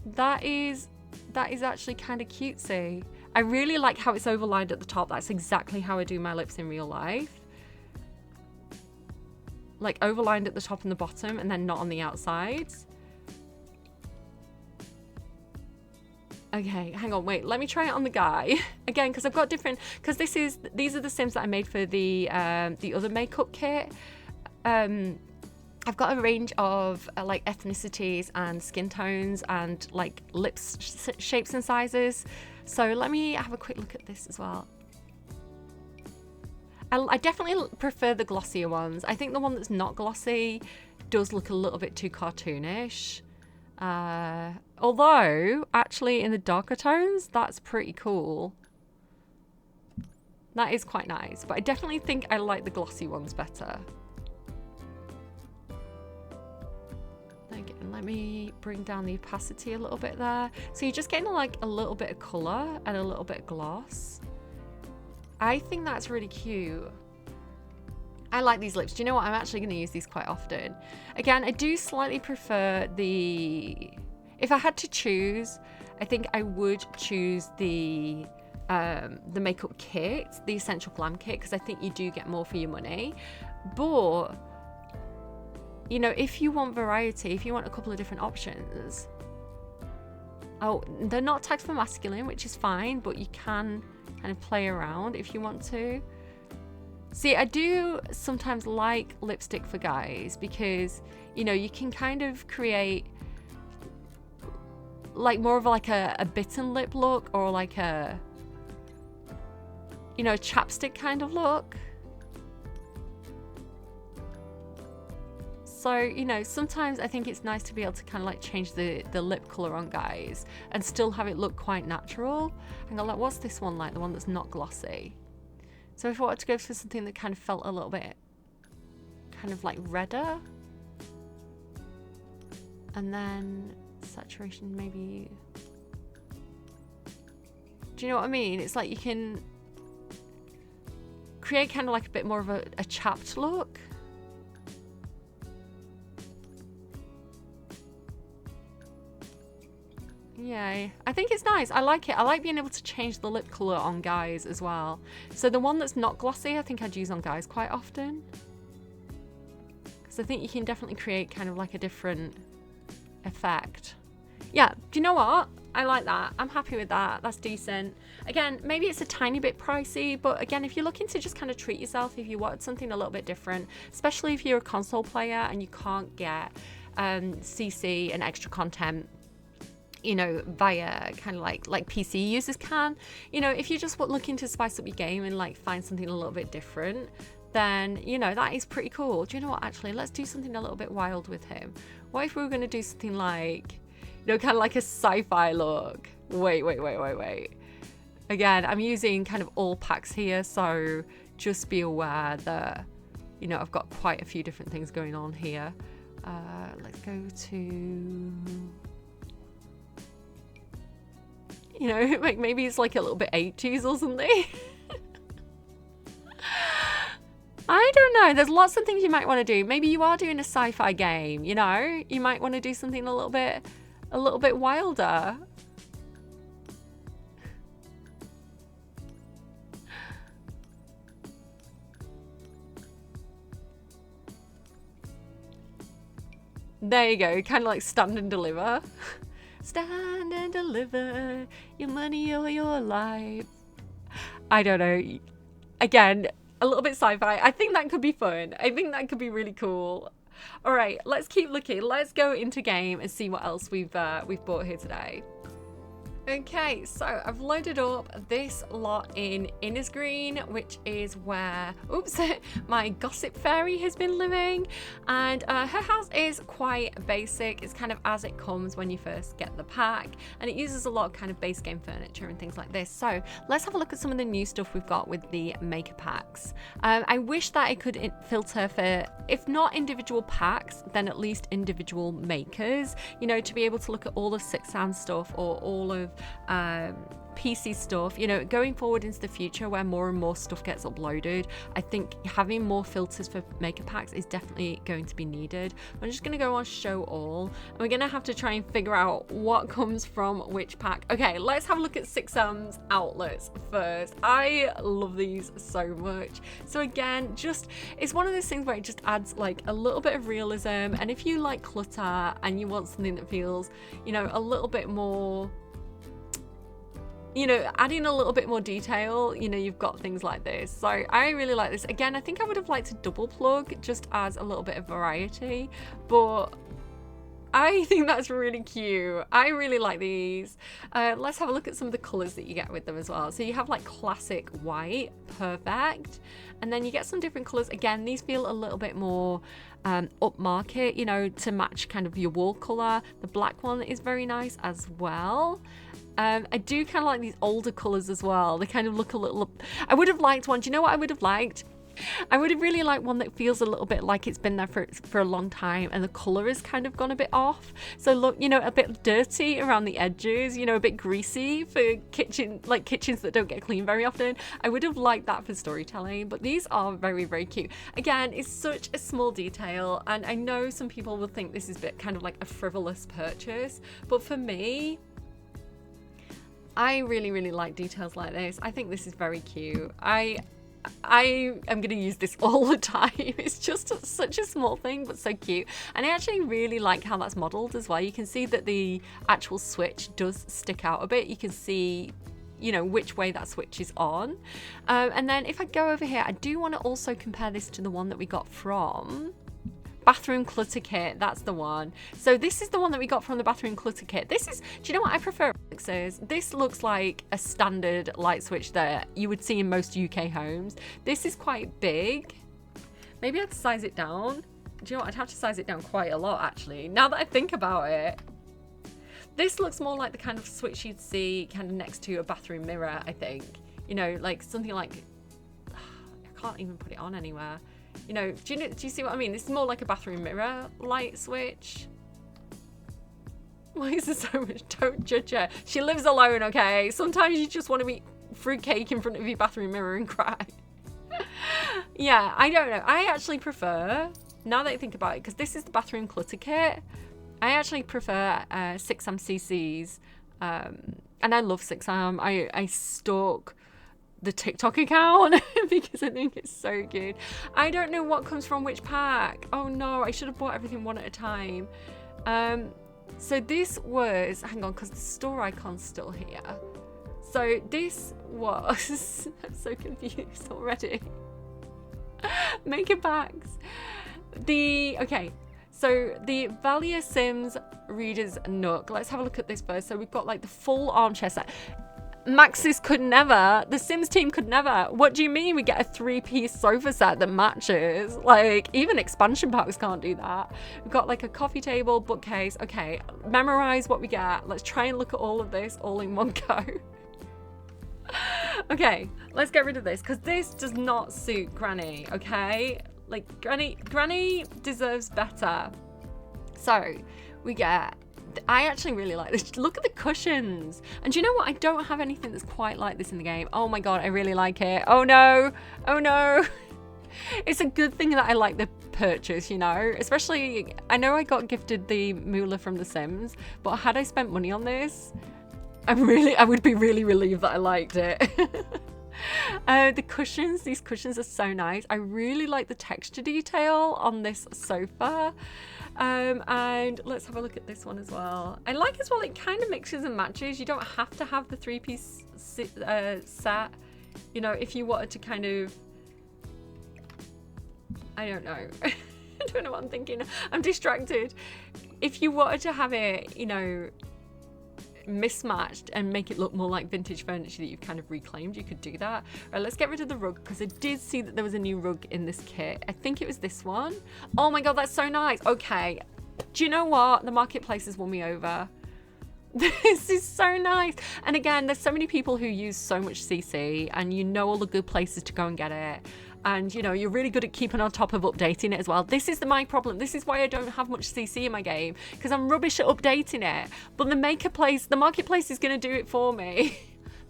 That is actually kind of cutesy. I really like how it's overlined at the top. That's exactly how I do my lips in real life. Like overlined at the top and the bottom and then not on the outsides. Okay, hang on, wait, let me try it on the guy. Again, because I've got different, because these are the Sims that I made for the other makeup kit. I've got a range of like ethnicities and skin tones and like lips shapes and sizes. So let me have a quick look at this as well. I definitely prefer the glossier ones. I think the one that's not glossy does look a little bit too cartoonish. Although, actually in the darker tones, that's pretty cool. That is quite nice, but I definitely think I like the glossy ones better. Again, let me bring down the opacity a little bit there. So you're just getting like a little bit of colour and a little bit of gloss. I think that's really cute. I like these lips. Do you know what? I'm actually going to use these quite often. Again, I do slightly prefer the... If I had to choose, I think I would choose the makeup kit, the Essential Glam Kit, because I think you do get more for your money. But, you know, if you want variety, if you want a couple of different options... Oh, they're not tagged for masculine, which is fine, but you can kind of play around if you want to. See, I do sometimes like lipstick for guys because, you know, you can kind of create like more of like a bitten lip look or like a, you know, chapstick kind of look. So, you know, sometimes I think it's nice to be able to kind of like change the lip colour on guys and still have it look quite natural. And go like, what's this one like? The one that's not glossy. So if I wanted to go for something that kind of felt a little bit kind of like redder. And then saturation maybe. Do you know what I mean? It's like you can create kind of like a bit more of a chapped look. Yeah, I think it's nice. I like it. I like being able to change the lip colour on guys as well. So the one that's not glossy, I think I'd use on guys quite often. Because I think you can definitely create kind of like a different effect. Yeah, do you know what? I like that. I'm happy with that. That's decent. Again, maybe it's a tiny bit pricey, but again, if you're looking to just kind of treat yourself, if you want something a little bit different, especially if you're a console player and you can't get CC and extra content, you know, via kind of like PC users can, you know, if you're just looking to spice up your game and like find something a little bit different, then, you know, that is pretty cool. Do you know what? Actually, let's do something a little bit wild with him. What if we were going to do something like, you know, kind of like a sci-fi look? Wait. Again, I'm using kind of all packs here, so just be aware that, you know, I've got quite a few different things going on here. Let's go to, you know, like maybe it's like a little bit 80s or something. I don't know. There's lots of things you might want to do. Maybe you are doing a sci-fi game, you know? You might want to do something a little bit wilder. There you go. Kind of like stand and deliver. Stand and deliver your money or your life. I don't know. Again, a little bit sci-fi. I think that could be fun. I think that could be really cool. All right, let's keep looking. Let's go into game and see what else we've bought here today. Okay, so I've loaded up this lot in Innisgreen, which is where, oops, my gossip fairy has been living. And her house is quite basic. It's kind of as it comes when you first get the pack. And it uses a lot of kind of base game furniture and things like this. So let's have a look at some of the new stuff we've got with the maker packs. I wish that I could filter for, if not individual packs, then at least individual makers, you know, to be able to look at all of Six Sound stuff or all of PC stuff, you know, going forward into the future where more and more stuff gets uploaded. I think having more filters for maker packs is definitely going to be needed. I'm just going to go on show all, and we're going to have to try and figure out what comes from which pack. Okay, let's have a look at Six Sound's outlets first. I love these so much. So again, just, it's one of those things where it just adds like a little bit of realism, and if you like clutter and you want something that feels, you know, a little bit more, you know, adding a little bit more detail, you know, you've got things like this. So I really like this. Again, I think I would have liked a double plug just as a little bit of variety, but I think that's really cute. I really like these. Let's have a look at some of the colors that you get with them as well. So you have like classic white, perfect. And then you get some different colors. Again, these feel a little bit more upmarket, you know, to match kind of your wall color. The black one is very nice as well. I do kind of like these older colors as well. They kind of look a little, I would have liked one. Do you know what I would have liked? I would have really liked one that feels a little bit like it's been there for a long time and the color has kind of gone a bit off. So look, you know, a bit dirty around the edges, you know, a bit greasy for kitchens that don't get cleaned very often. I would have liked that for storytelling, but these are very, very cute. Again, it's such a small detail, and I know some people will think this is a bit kind of like a frivolous purchase, but for me, I really, really like details like this. I think this is very cute. I am going to use this all the time. It's just such a small thing, but so cute. And I actually really like how that's modeled as well. You can see that the actual switch does stick out a bit. You can see, you know, which way that switch is on. And then if I go over here, I do want to also compare this to the one that we got from Bathroom Clutter Kit. That's the one. So this is the one that we got from the Bathroom Clutter Kit. This is, do you know what I prefer? This looks like a standard light switch that you would see in most UK homes. This is quite big. Maybe I have to size it down. Do you know what? I'd have to size it down quite a lot actually, now that I think about it. This looks more like the kind of switch you'd see kind of next to a bathroom mirror, I think. You know, like something like, I can't even put it on anywhere. You know, do you see what I mean? This is more like a bathroom mirror light switch. Why is there so much? Don't judge her. She lives alone, okay? Sometimes you just want to eat fruitcake in front of your bathroom mirror and cry. Yeah, I don't know. I actually prefer, now that I think about it, because this is the Bathroom Clutter Kit, I actually prefer 6MCC's And I love 6am. I stalk the TikTok account because I think it's so good. I don't know what comes from which pack. Oh no, I should have bought everything one at a time. So this was, hang on, because the store icon's still here. So this was, I'm so confused already. Maker packs. Okay, so the Valia Sims Reader's Nook. Let's have a look at this first. So we've got like the full armchair set. Maxis could never, the Sims team could never. What do you mean we get a 3-piece sofa set that matches? Like, even expansion packs can't do that. We've got like a coffee table, bookcase. Okay, memorize what we get. Let's try and look at all of this all in one go. Okay, let's get rid of this because this does not suit Granny, okay? Like, Granny deserves better. So, we get, I actually really like this. Look at the cushions. And do you know what? I don't have anything that's quite like this in the game. Oh my God, I really like it. Oh no, oh no. It's a good thing that I like the purchase, you know? Especially, I know I got gifted the Moolah from The Sims, but had I spent money on this, I would be really relieved that I liked it. The cushions, these cushions are so nice. I really like the texture detail on this sofa. And let's have a look at this one as well. I like as well, it kind of mixes and matches. You don't have to have the 3-piece set, you know, if you wanted to kind of, I don't know. I don't know what I'm thinking. I'm distracted. If you wanted to have it, you know, mismatched and make it look more like vintage furniture that you've kind of reclaimed, you could do that. Right, let's get rid of the rug because I did see that there was a new rug in this kit. I think it was this one. Oh my God, that's so nice. Okay, do you know what? The marketplace has won me over. This is so nice. And again, there's so many people who use so much CC and you know all the good places to go and get it. And you know, you're really good at keeping on top of updating it as well. This is my problem. This is why I don't have much CC in my game, because I'm rubbish at updating it. But the marketplace is going to do it for me.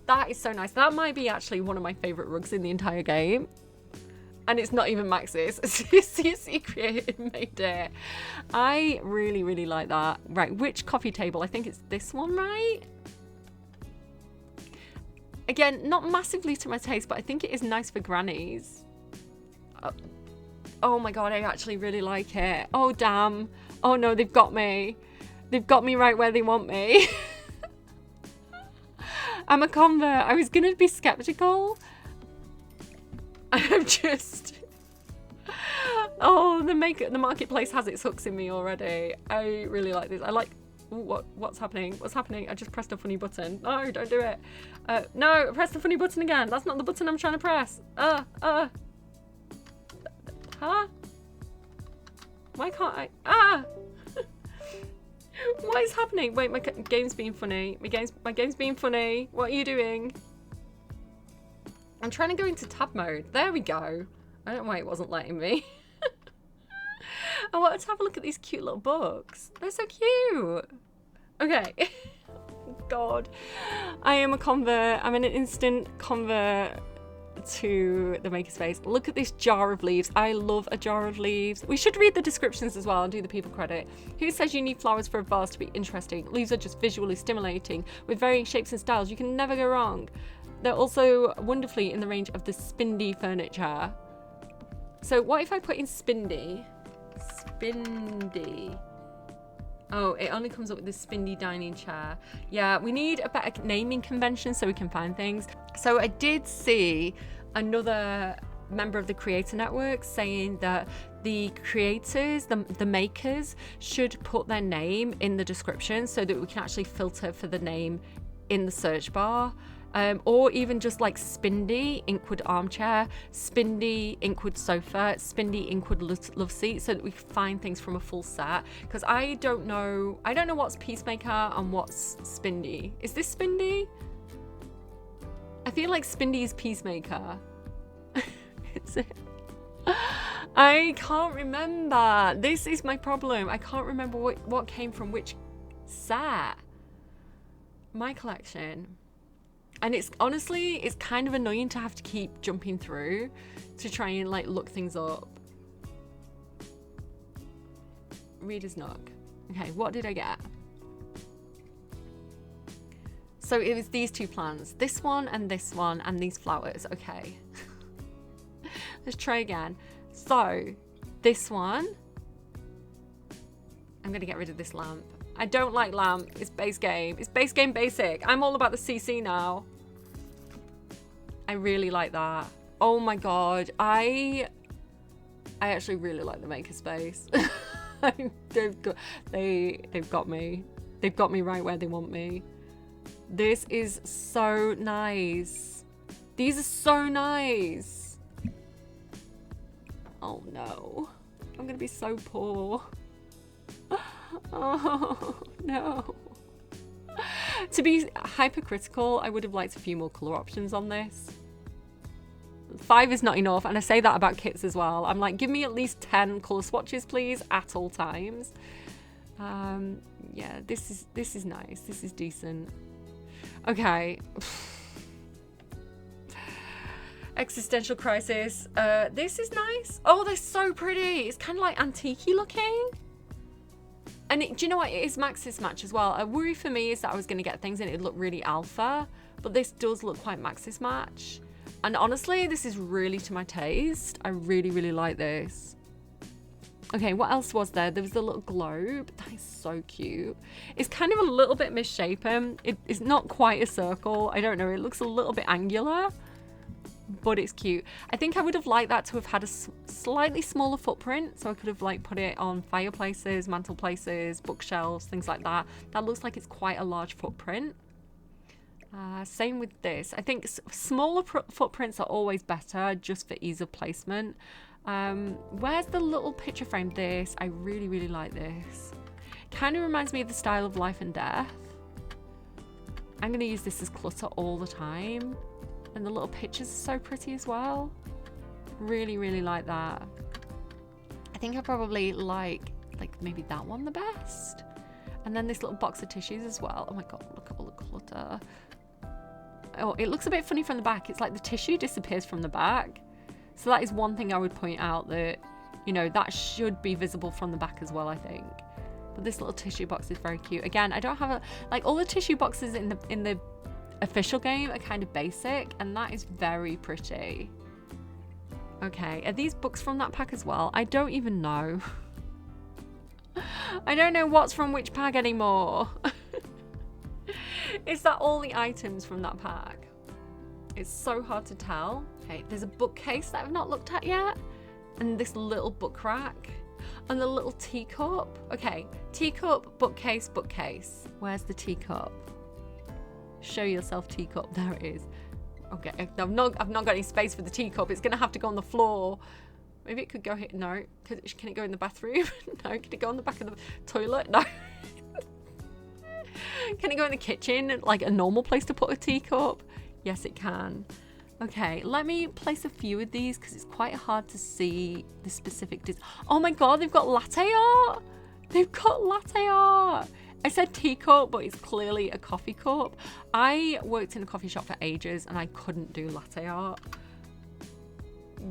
That is so nice. That might be actually one of my favorite rugs in the entire game. And it's not even Maxis. CC created made it. I really, really like that. Right, which coffee table? I think it's this one, right? Again, not massively to my taste, but I think it is nice for grannies. Oh my God, I actually really like it. Oh damn. Oh no, they've got me. They've got me right where they want me. I'm a convert. I was gonna be skeptical. I'm just, oh, the marketplace has its hooks in me already. I really like this. I like, ooh, what's happening? What's happening? I just pressed a funny button. No, don't do it. No, press the funny button again. That's not the button I'm trying to press. Huh? Why can't I? What is happening? Wait, my game's being funny. My game's being funny. What are you doing? I'm trying to go into tab mode. There we go. I don't know why it wasn't letting me. I wanted to have a look at these cute little books. They're so cute. Okay. God. I am a convert. I'm an instant convert to the makerspace. Look at this jar of leaves. I love a jar of leaves. We should read the descriptions as well and do the people credit. Who says you need flowers for a vase to be interesting? Leaves are just visually stimulating with varying shapes and styles. You can never go wrong. They're also wonderfully in the range of the spindy furniture. So what if I put in spindy? Spindy. Oh, it only comes up with this spindy dining chair. Yeah, we need a better naming convention so we can find things. So I did see another member of the creator network saying that the creators, the makers, should put their name in the description so that we can actually filter for the name in the search bar. Or even just like Spindy Inkwood armchair, Spindy Inkwood sofa, Spindy Inkwood love seat, so that we can find things from a full set. Because I don't know what's Peacemaker and what's Spindy. Is this Spindy? I feel like Spindy is Peacemaker. Is it? I can't remember. This is my problem. I can't remember what came from which set. My collection. And it's honestly, it's kind of annoying to have to keep jumping through to try and like look things up. Reader's Nook. Okay, what did I get? So it was these two plants, this one and these flowers. Okay. Let's try again. So this one, I'm gonna get rid of this lamp. I don't like lamp. It's base game. It's base game basic. I'm all about the CC now. I really like that. Oh my god. I actually really like the makerspace. They've got me. They've got me right where they want me. This is so nice. These are so nice. Oh no. I'm gonna be so poor. Oh no. To be hypercritical, I would have liked a few more colour options on this. 5 is not enough, and I say that about kits as well. I'm like, give me at least 10 colour swatches, please, at all times. Yeah, this is nice. This is decent. Okay. Existential crisis. This is nice. Oh, they're so pretty. It's kind of like antique-y looking. And do you know what? It is Maxis Match as well. A worry for me is that I was going to get things and it would look really alpha, but this does look quite Maxis Match. And honestly, this is really to my taste. I really, really like this. Okay, what else was there? There was the little globe. That is so cute. It's kind of a little bit misshapen. It's not quite a circle. I don't know. It looks a little bit angular, but it's cute. I think I would have liked that to have had a slightly smaller footprint, so I could have like put it on fireplaces, mantel places, bookshelves, things like that. That looks like it's quite a large footprint. Same with this. I think smaller footprints are always better just for ease of placement. Where's the little picture frame? This, I really, really like this. Kind of reminds me of the style of Life and Death. I'm going to use this as clutter all the time. And the little pictures are so pretty as well. Really, really like that. I think I probably like maybe that one the best. And then this little box of tissues as well. Oh my god, look at all the clutter. Oh, it looks a bit funny from the back. It's like the tissue disappears from the back. So that is one thing I would point out, that, you know, that should be visible from the back as well, I think. But this little tissue box is very cute. Again, I don't have a, like, all the tissue boxes in the official game are kind of basic, and that is very pretty. Okay, are these books from that pack as well? I don't even know. I don't know what's from which pack anymore. Is that all the items from that pack? It's so hard to tell. Okay, there's a bookcase that I've not looked at yet, and this little book rack, and the little teacup. Okay, teacup, bookcase, bookcase. Where's the teacup? Show yourself, teacup. There it is. Okay, I've not got any space for the teacup. It's gonna have to go on the floor. Maybe it could go here. No. Can it go in the bathroom? No. Can it go on the back of the toilet? No. Can it go in the kitchen, like a normal place to put a teacup? Yes, it can. Okay, let me place a few of these because it's quite hard to see the specific oh my god, they've got latte art. They've got latte art. I said teacup, but it's clearly a coffee cup. I worked in a coffee shop for ages and I couldn't do latte art.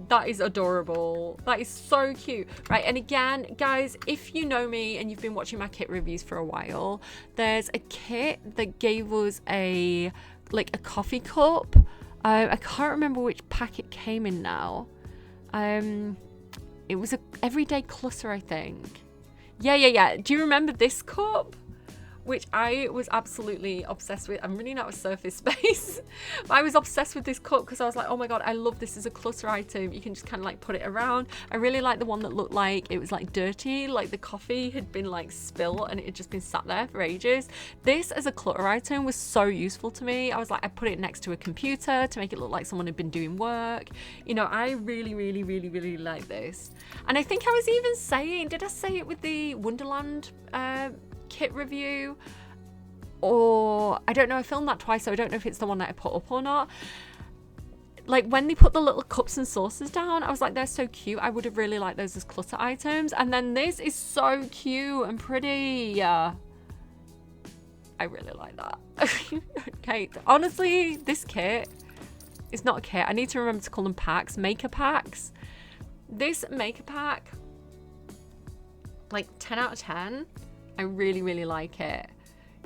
That is adorable. That is so cute. Right, and again, guys, if you know me and you've been watching my kit reviews for a while, there's a kit that gave us a coffee cup. I can't remember which pack it came in now. It was a everyday clutter, I think. Yeah. Do you remember this cup? Which I was absolutely obsessed with. I'm running out of surface space. But I was obsessed with this cup because I was like, oh my god, I love this as a clutter item. You can just kind of like put it around. I really like the one that looked like it was like dirty, like the coffee had been like spilled and it had just been sat there for ages. This as a clutter item was so useful to me. I was like, I put it next to a computer to make it look like someone had been doing work. You know, I really, really, really, really like this. And I think I was even saying, did I say it with the Wonderland kit review, or I don't know, I filmed that twice, so I don't know if it's the one that I put up or not. Like when they put the little cups and saucers down, I was like, they're so cute. I would have really liked those as clutter items. And then this is so cute and pretty. I really like that. Okay, honestly, this kit is not a kit. I need to remember to call them packs, maker packs. This maker pack, like 10 out of 10. I really, really like it.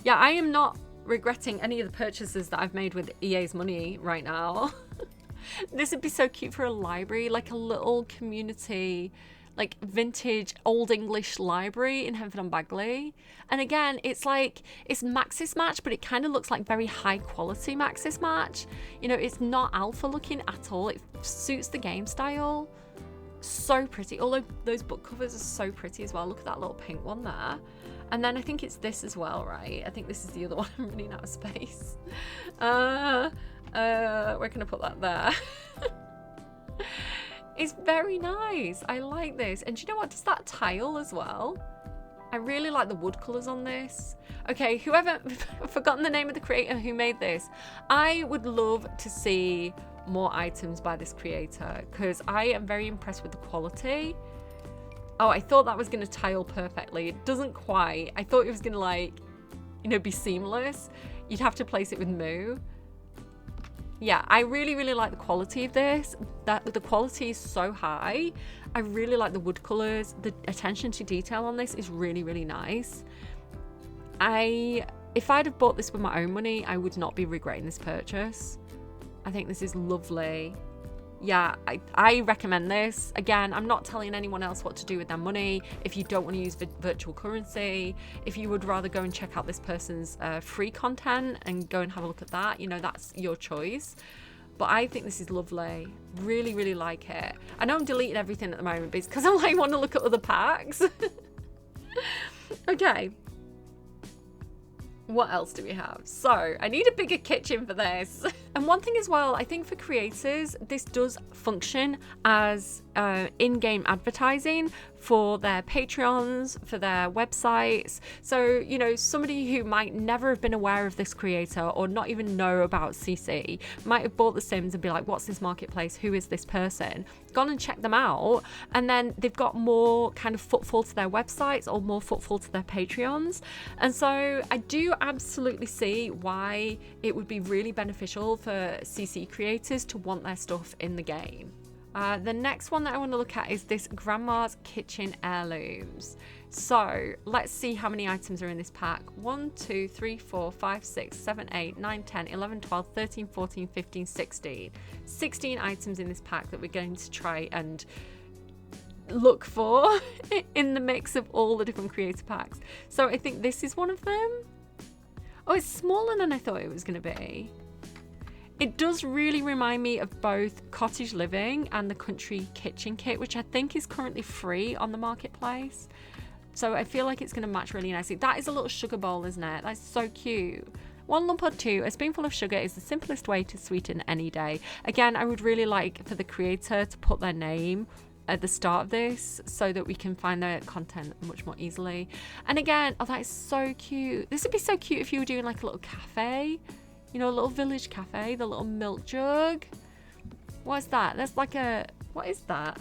Yeah, I am not regretting any of the purchases that I've made with EA's money right now. This would be so cute for a library, like a little community, like vintage Old English library in Henford on Bagley. And again, it's like, it's Maxis Match, but it kind of looks like very high quality Maxis Match. You know, it's not alpha looking at all. It suits the game style. So pretty. Although those book covers are so pretty as well. Look at that little pink one there. And then I think it's this as well, right? I think this is the other one. I'm running out of space. Where can I put that there? It's very nice. I like this. And do you know what? Does that tile as well? I really like the wood colours on this. Okay, whoever, I've forgotten the name of the creator who made this. I would love to see more items by this creator because I am very impressed with the quality. Oh, I thought that was going to tile perfectly. It doesn't quite. I thought it was going to, like, you know, be seamless. You'd have to place it with Moo. Yeah, I really, really like the quality of this. The quality is so high. I really like the wood colours. The attention to detail on this is really, really nice. If I'd have bought this with my own money, I would not be regretting this purchase. I think this is lovely. Yeah, I recommend this. Again, I'm not telling anyone else what to do with their money. If you don't want to use virtual currency, if you would rather go and check out this person's free content and go and have a look at that, you know, that's your choice. But I think this is lovely. Really, really like it. I know I'm deleting everything at the moment because I like want to look at other packs. Okay. What else do we have? So I need a bigger kitchen for this. And one thing as well, I think for creators, this does function as in-game advertising for their Patreons, for their websites. So, you know, somebody who might never have been aware of this creator or not even know about CC might have bought The Sims and be like, what's this marketplace? Who is this person? Gone and checked them out. And then they've got more kind of footfall to their websites or more footfall to their Patreons. And so I do absolutely see why it would be really beneficial for CC creators to want their stuff in the game. The next one that I want to look at is this Grandma's Kitchen Heirlooms. So let's see how many items are in this pack. 1, 2, 3, 4, 5, 6, 7, 8, 9, 10, 11, 12, 13, 14, 15, 16. 16 items in this pack that we're going to try and look for in the mix of all the different creator packs. So I think this is one of them. Oh, it's smaller than I thought it was going to be. It does really remind me of both Cottage Living and the Country Kitchen Kit, which I think is currently free on the marketplace. So I feel like it's going to match really nicely. That is a little sugar bowl, isn't it? That's so cute. 1 lump or 2, a spoonful of sugar is the simplest way to sweeten any day. Again, I would really like for the creator to put their name at the start of this so that we can find their content much more easily. And again, oh, that is so cute. This would be so cute if you were doing like a little cafe. You know, a little village cafe, the little milk jug. What is that? That's like a, what is that?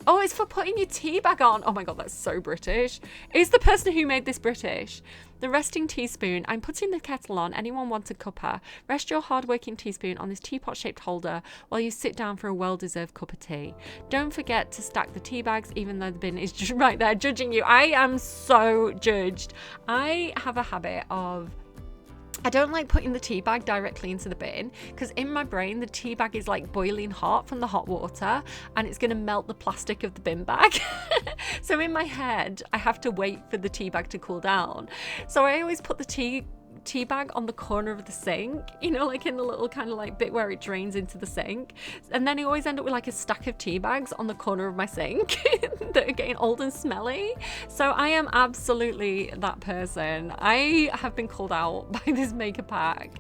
Oh, it's for putting your tea bag on. Oh my God, that's so British. Is the person who made this British? The resting teaspoon. I'm putting the kettle on. Anyone want a cuppa? Rest your hard-working teaspoon on this teapot-shaped holder while you sit down for a well-deserved cup of tea. Don't forget to stack the tea bags, even though the bin is just right there judging you. I am so judged. I have a habit of, I don't like putting the tea bag directly into the bin because in my brain the tea bag is like boiling hot from the hot water and it's going to melt the plastic of the bin bag. So in my head I have to wait for the tea bag to cool down. So I always put the tea bag on the corner of the sink, you know, like in the little kind of like bit where it drains into the sink, and then I always end up with like a stack of tea bags on the corner of my sink that are getting old and smelly. So I am absolutely that person. I have been called out by this makeup pack.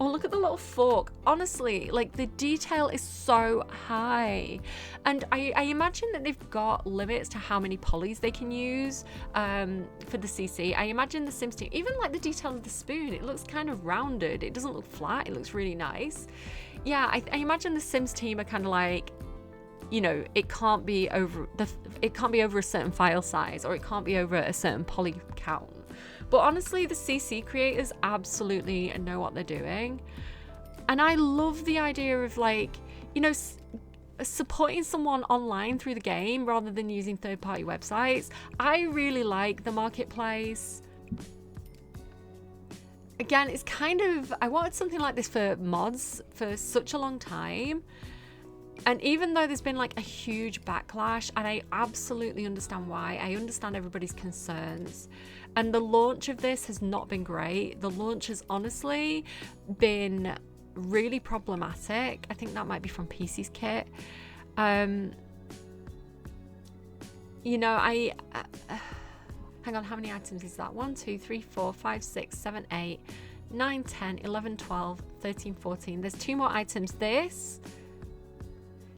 Oh, look at the little fork. Honestly, like the detail is so high. And I imagine that they've got limits to how many polys they can use for the CC. I imagine the Sims team, even like the detail of the spoon, it looks kind of rounded. It doesn't look flat. It looks really nice. Yeah, I imagine the Sims team are kind of like, you know, it can't be over a certain file size, or it can't be over a certain poly count. But honestly, the CC creators absolutely know what they're doing. And I love the idea of like, you know, supporting someone online through the game rather than using third-party websites. I really like the marketplace. again, it's kind of, I wanted something like this for mods for such a long time. And even though there's been like a huge backlash, and I absolutely understand why, I understand everybody's concerns. And the launch of this has not been great. The launch has honestly been really problematic. I think that might be from PC's kit. You know, hang on, how many items is that? 1, 2, 3, 4, 5, 6, 7, 8, 9, 10, 11, 12, 13, 14. There's 2 more items. This,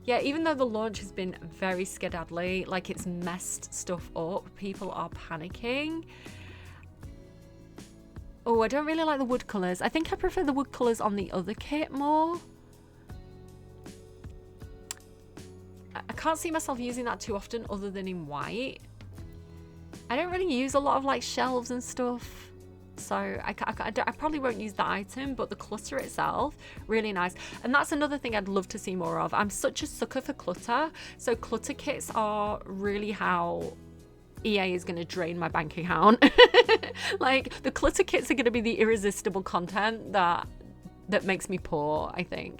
yeah, even though the launch has been very skedaddly, like it's messed stuff up, people are panicking. Oh, I don't really like the wood colours. I think I prefer the wood colours on the other kit more. I can't see myself using that too often other than in white. I don't really use a lot of like shelves and stuff. So I probably won't use that item, but the clutter itself, really nice. And that's another thing I'd love to see more of. I'm such a sucker for clutter. So clutter kits are really how EA is going to drain my bank account. Like the clutter kits are going to be the irresistible content that makes me poor, I think.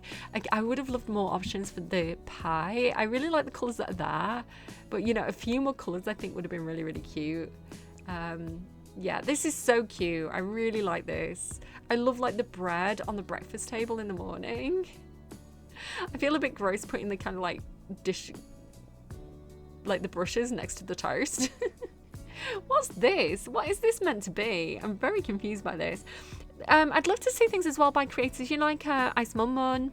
I would have loved more options for the pie. I really like the colours that are there, but you know, a few more colours I think would have been really, really cute. Yeah, this is so cute. I really like this. I love like the bread on the breakfast table in the morning. I feel a bit gross putting the kind of like dish, like the brushes next to the toast. What's this? What is this meant to be? I'm very confused by this. I'd love to see things as well by creators, you know, like Ice Mum Mun,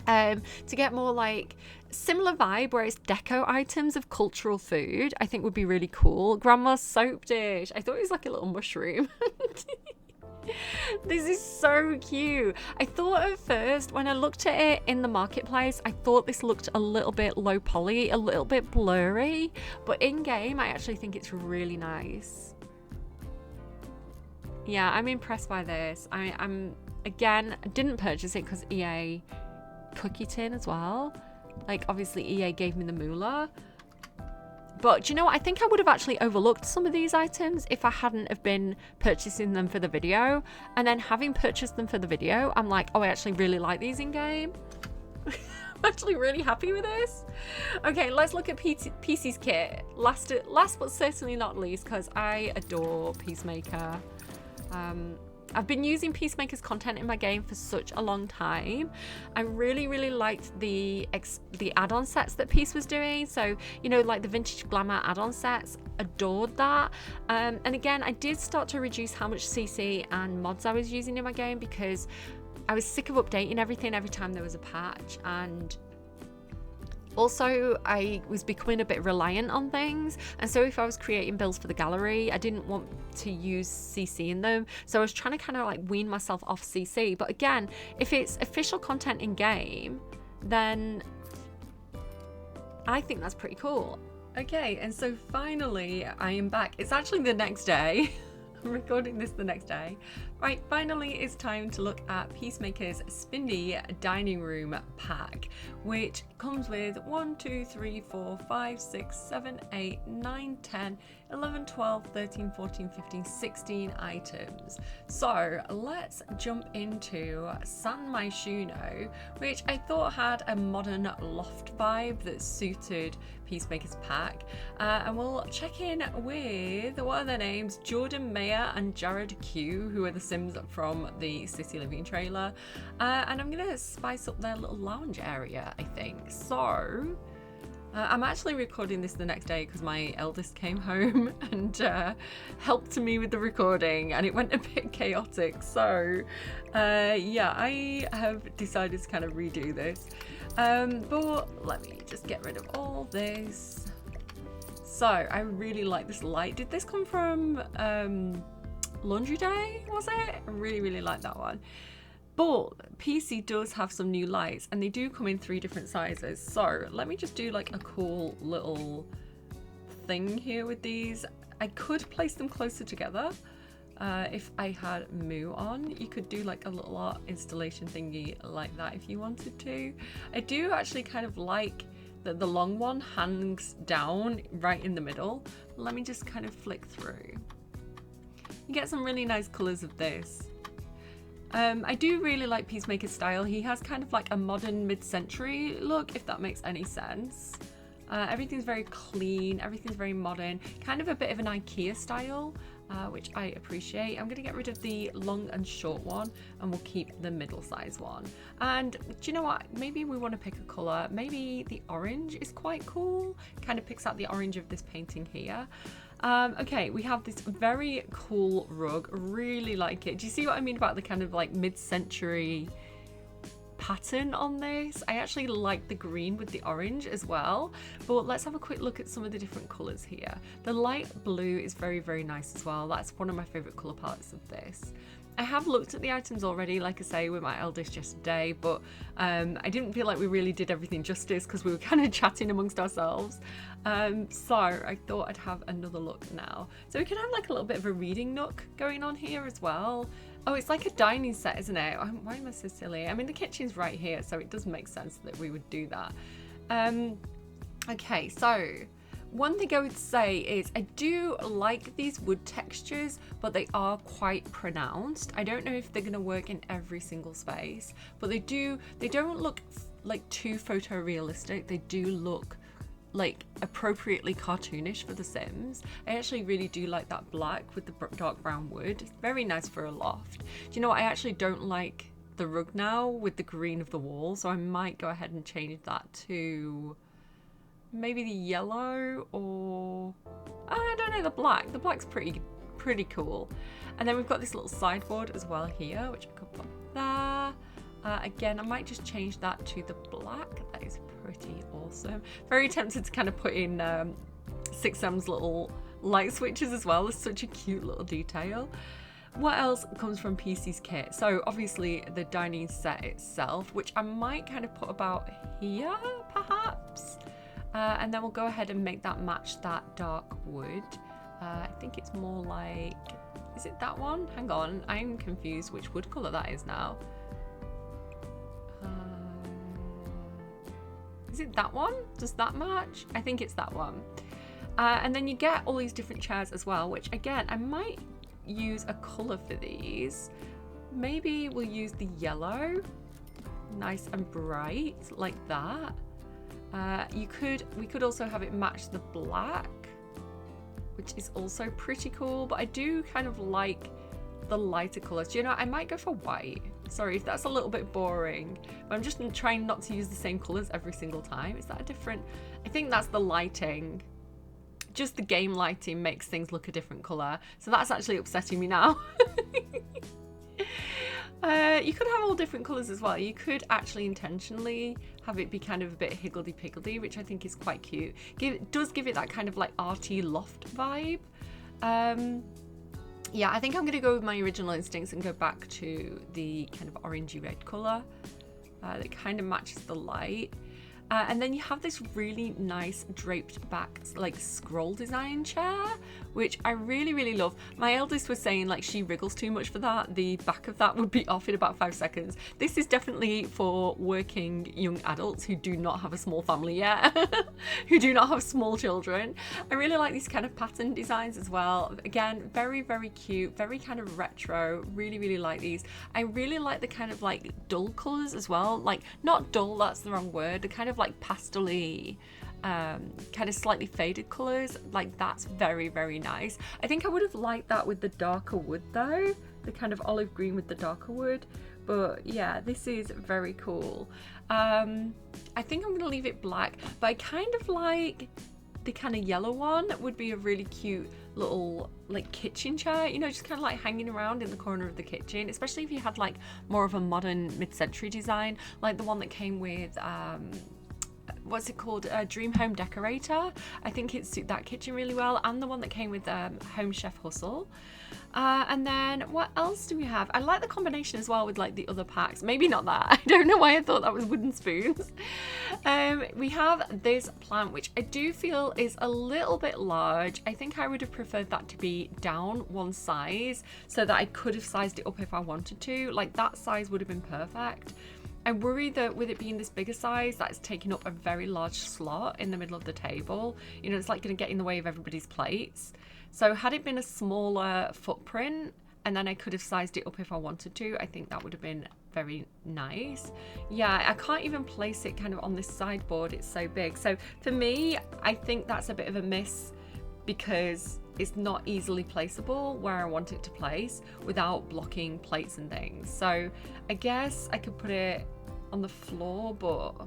to get more like similar vibe where it's deco items of cultural food. I think would be really cool. Grandma's soap dish. I thought it was like a little mushroom. This is so cute. I thought at first when I looked at it in the marketplace, I thought this looked a little bit low poly, a little bit blurry, but in game I actually think it's really nice. Yeah, I'm impressed by this. I'm again, I didn't purchase it because EA cookie tin as well. Like obviously EA gave me the moolah. But do you know what? I think I would have actually overlooked some of these items if I hadn't have been purchasing them for the video. And then having purchased them for the video, I'm like, oh, I actually really like these in game. I'm actually really happy with this. Okay, let's look at PC's kit. Last but certainly not least, because I adore Peacemaker. I've been using Peacemaker's content in my game for such a long time. I really, really liked the add-on sets that Peace was doing. So, you know, like the Vintage Glamour add-on sets, adored that. And again, I did start to reduce how much CC and mods I was using in my game because I was sick of updating everything every time there was a patch. And also, I was becoming a bit reliant on things, and so if I was creating builds for the gallery, I didn't want to use CC in them, so I was trying to kind of like wean myself off CC. But again, if it's official content in game, then I think that's pretty cool. Okay, and so finally I am back. It's actually the next day. I'm recording this the next day. Right, finally it's time to look at Peacemaker's Spindy Dining Room Pack, which comes with 1, 2, 3, 4, 5, 6, 7, 8, 9, 10, 11, 12, 13, 14, 15, 16 items. So let's jump into San Myshuno, which I thought had a modern loft vibe that suited Peacemaker's pack. And we'll check in with, what are their names? Jordan Mayer and Jared Q, who are the Sims from the City Living trailer. And I'm gonna spice up their little lounge area, I think. So I'm actually recording this the next day because my eldest came home and helped me with the recording, and it went a bit chaotic. So yeah, I have decided to kind of redo this. But let me just get rid of all this. So I really like this light. Did this come from Laundry Day, was it? I really, really like that one. But PC does have some new lights, and they do come in 3 different sizes. So let me just do like a cool little thing here with these. I could place them closer together. If I had Moo on, you could do like a little art installation thingy like that if you wanted to. I do actually kind of like that the long one hangs down right in the middle. Let me just kind of flick through. You get some really nice colours of this. I do really like Peacemaker's style. He has kind of like a modern mid-century look, if that makes any sense. Everything's very clean, everything's very modern, kind of a bit of an IKEA style, which I appreciate. I'm going to get rid of the long and short one, and we'll keep the middle size one. And do you know what? Maybe we want to pick a colour. Maybe the orange is quite cool. Kind of picks out the orange of this painting here. Okay, we have this very cool rug. Really like it. Do you see what I mean about the kind of like mid-century pattern on this? I actually like the green with the orange as well, but let's have a quick look at some of the different colors here. The light blue is very, very nice as well. That's one of my favorite color palettes of this. I have looked at the items already, like I say, with my eldest yesterday, but I didn't feel like we really did everything justice because we were kind of chatting amongst ourselves. So I thought I'd have another look now. So we can have like a little bit of a reading nook going on here as well. Oh, it's like a dining set, isn't it? Why am I so silly? I mean, the kitchen's right here, so it does make sense that we would do that. Okay, so one thing I would say is I do like these wood textures, but they are quite pronounced. I don't know if they're going to work in every single space, but they don't look like too photorealistic. They do look like appropriately cartoonish for The Sims. I actually really do like that black with the dark brown wood. It's very nice for a loft. Do you know what? I actually don't like the rug now with the green of the wall, so I might go ahead and change that to maybe the yellow, or I don't know, the black. The black's pretty cool. And then we've got this little sideboard as well here, which I could put there. Again, I might just change that to the black. That is pretty awesome. Very tempted to kind of put in 6M's little light switches as well. It's such a cute little detail. What else comes from PC's kit? So obviously the dining set itself, which I might kind of put about here perhaps. And then we'll go ahead and make that match that dark wood. I think it's more like, is it that one? Hang on, I'm confused which wood colour that is now. Is it that one? Does that match? I think it's that one. And then you get all these different chairs as well, which again, I might use a colour for these. Maybe we'll use the yellow, nice and bright like that. We could also have it match the black, which is also pretty cool, but I do kind of like the lighter colours. Do you know, I might go for white. Sorry if that's a little bit boring, but I'm just trying not to use the same colours every single time. Is that a different? I think that's the lighting. Just the game lighting makes things look a different colour. So that's actually upsetting me now. You could have all different colours as well. You could actually intentionally have it be kind of a bit higgledy-piggledy, which I think is quite cute. It does give it that kind of like arty loft vibe. Yeah, I think I'm going to go with my original instincts and go back to the kind of orangey red colour that kind of matches the light. And then you have this really nice draped back like scroll design chair, which I really, really love. My eldest was saying like she wriggles too much for that. The back of that would be off in about 5 seconds. This is definitely for working young adults who do not have a small family yet, who do not have small children. I really like these kind of pattern designs as well. Again, very, very cute, very kind of retro. Really, really like these. I really like the kind of like dull colours as well. Like not dull, that's the wrong word. The kind of like pastel-y, kind of slightly faded colours, like that's very, very nice. I think I would have liked that with the darker wood though, the kind of olive green with the darker wood, but yeah, this is very cool. I think I'm going to leave it black, but I kind of like the kind of yellow one. Would be a really cute little like kitchen chair, you know, just kind of like hanging around in the corner of the kitchen, especially if you had like more of a modern mid-century design, like the one that came with what's it called, Dream Home Decorator. I think it suit that kitchen really well, and the one that came with Home Chef Hustle. And then what else do we have? I like the combination as well with like the other packs. Maybe not that. I don't know why I thought that was wooden spoons. We have this plant, which I do feel is a little bit large. I think I would have preferred that to be down one size so that I could have sized it up if I wanted to. Like that size would have been perfect. I worry that with it being this bigger size, that it's taking up a very large slot in the middle of the table. You know, it's like going to get in the way of everybody's plates. So had it been a smaller footprint, and then I could have sized it up if I wanted to, I think that would have been very nice. Yeah, I can't even place it kind of on this sideboard, it's so big. So for me, I think that's a bit of a miss because it's not easily placeable where I want it to place without blocking plates and things. So I guess I could put it on the floor, but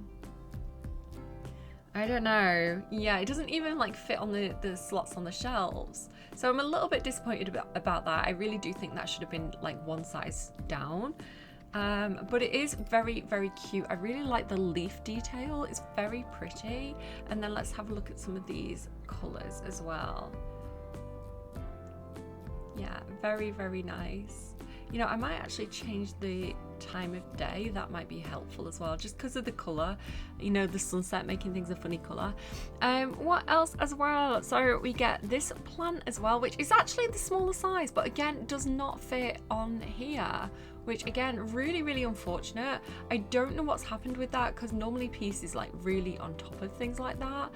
I don't know. Yeah, it doesn't even like fit on the slots on the shelves. So I'm a little bit disappointed about that. I really do think that should have been like one size down. But it is very, very cute. I really like the leaf detail. It's very pretty. And then let's have a look at some of these colors as well. Yeah, very, very nice. You know, I might actually change the time of day. That might be helpful as well, just because of the color, you know, the sunset making things a funny color. What else as well? So we get this plant as well, which is actually the smaller size, but again does not fit on here, which again, really, really unfortunate. I don't know what's happened with that, because normally Peace is like really on top of things like that.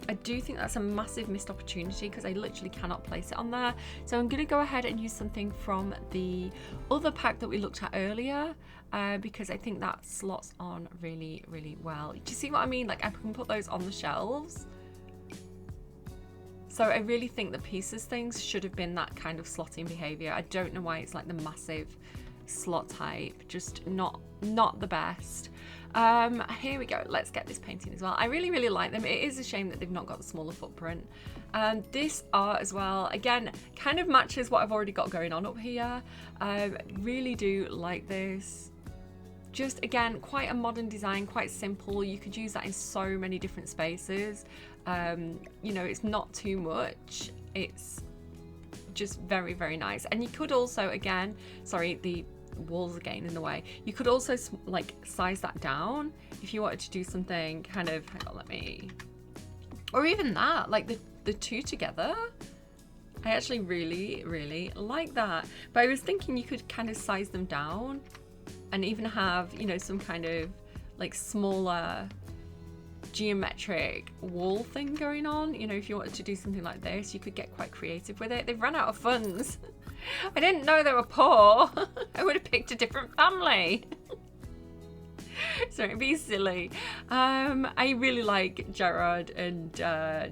I do think that's a massive missed opportunity because I literally cannot place it on there. So I'm going to go ahead and use something from the other pack that we looked at earlier, because I think that slots on really, really well. Do you see what I mean? Like I can put those on the shelves. So I really think the Pieces things should have been that kind of slotting behavior. I don't know why it's like the massive slot type, just not the best. Here we go, let's get this painting as well. I really, really like them. It is a shame that they've not got the smaller footprint. This art as well, again, kind of matches what I've already got going on up here. Really do like this. Just again, quite a modern design, quite simple. You could use that in so many different spaces. You know, it's not too much. It's just very, very nice. And you could also, again, sorry, the walls again in the way, you could also like size that down if you wanted to do something kind of, hang on, let me, or even that, like the two together. I actually really, really like that. But I was thinking you could kind of size them down and even have, you know, some kind of like smaller geometric wall thing going on. You know, if you wanted to do something like this, you could get quite creative with it. They've run out of funds. I didn't know they were poor. I would have picked a different family. So it'd be silly. I really like Gerard and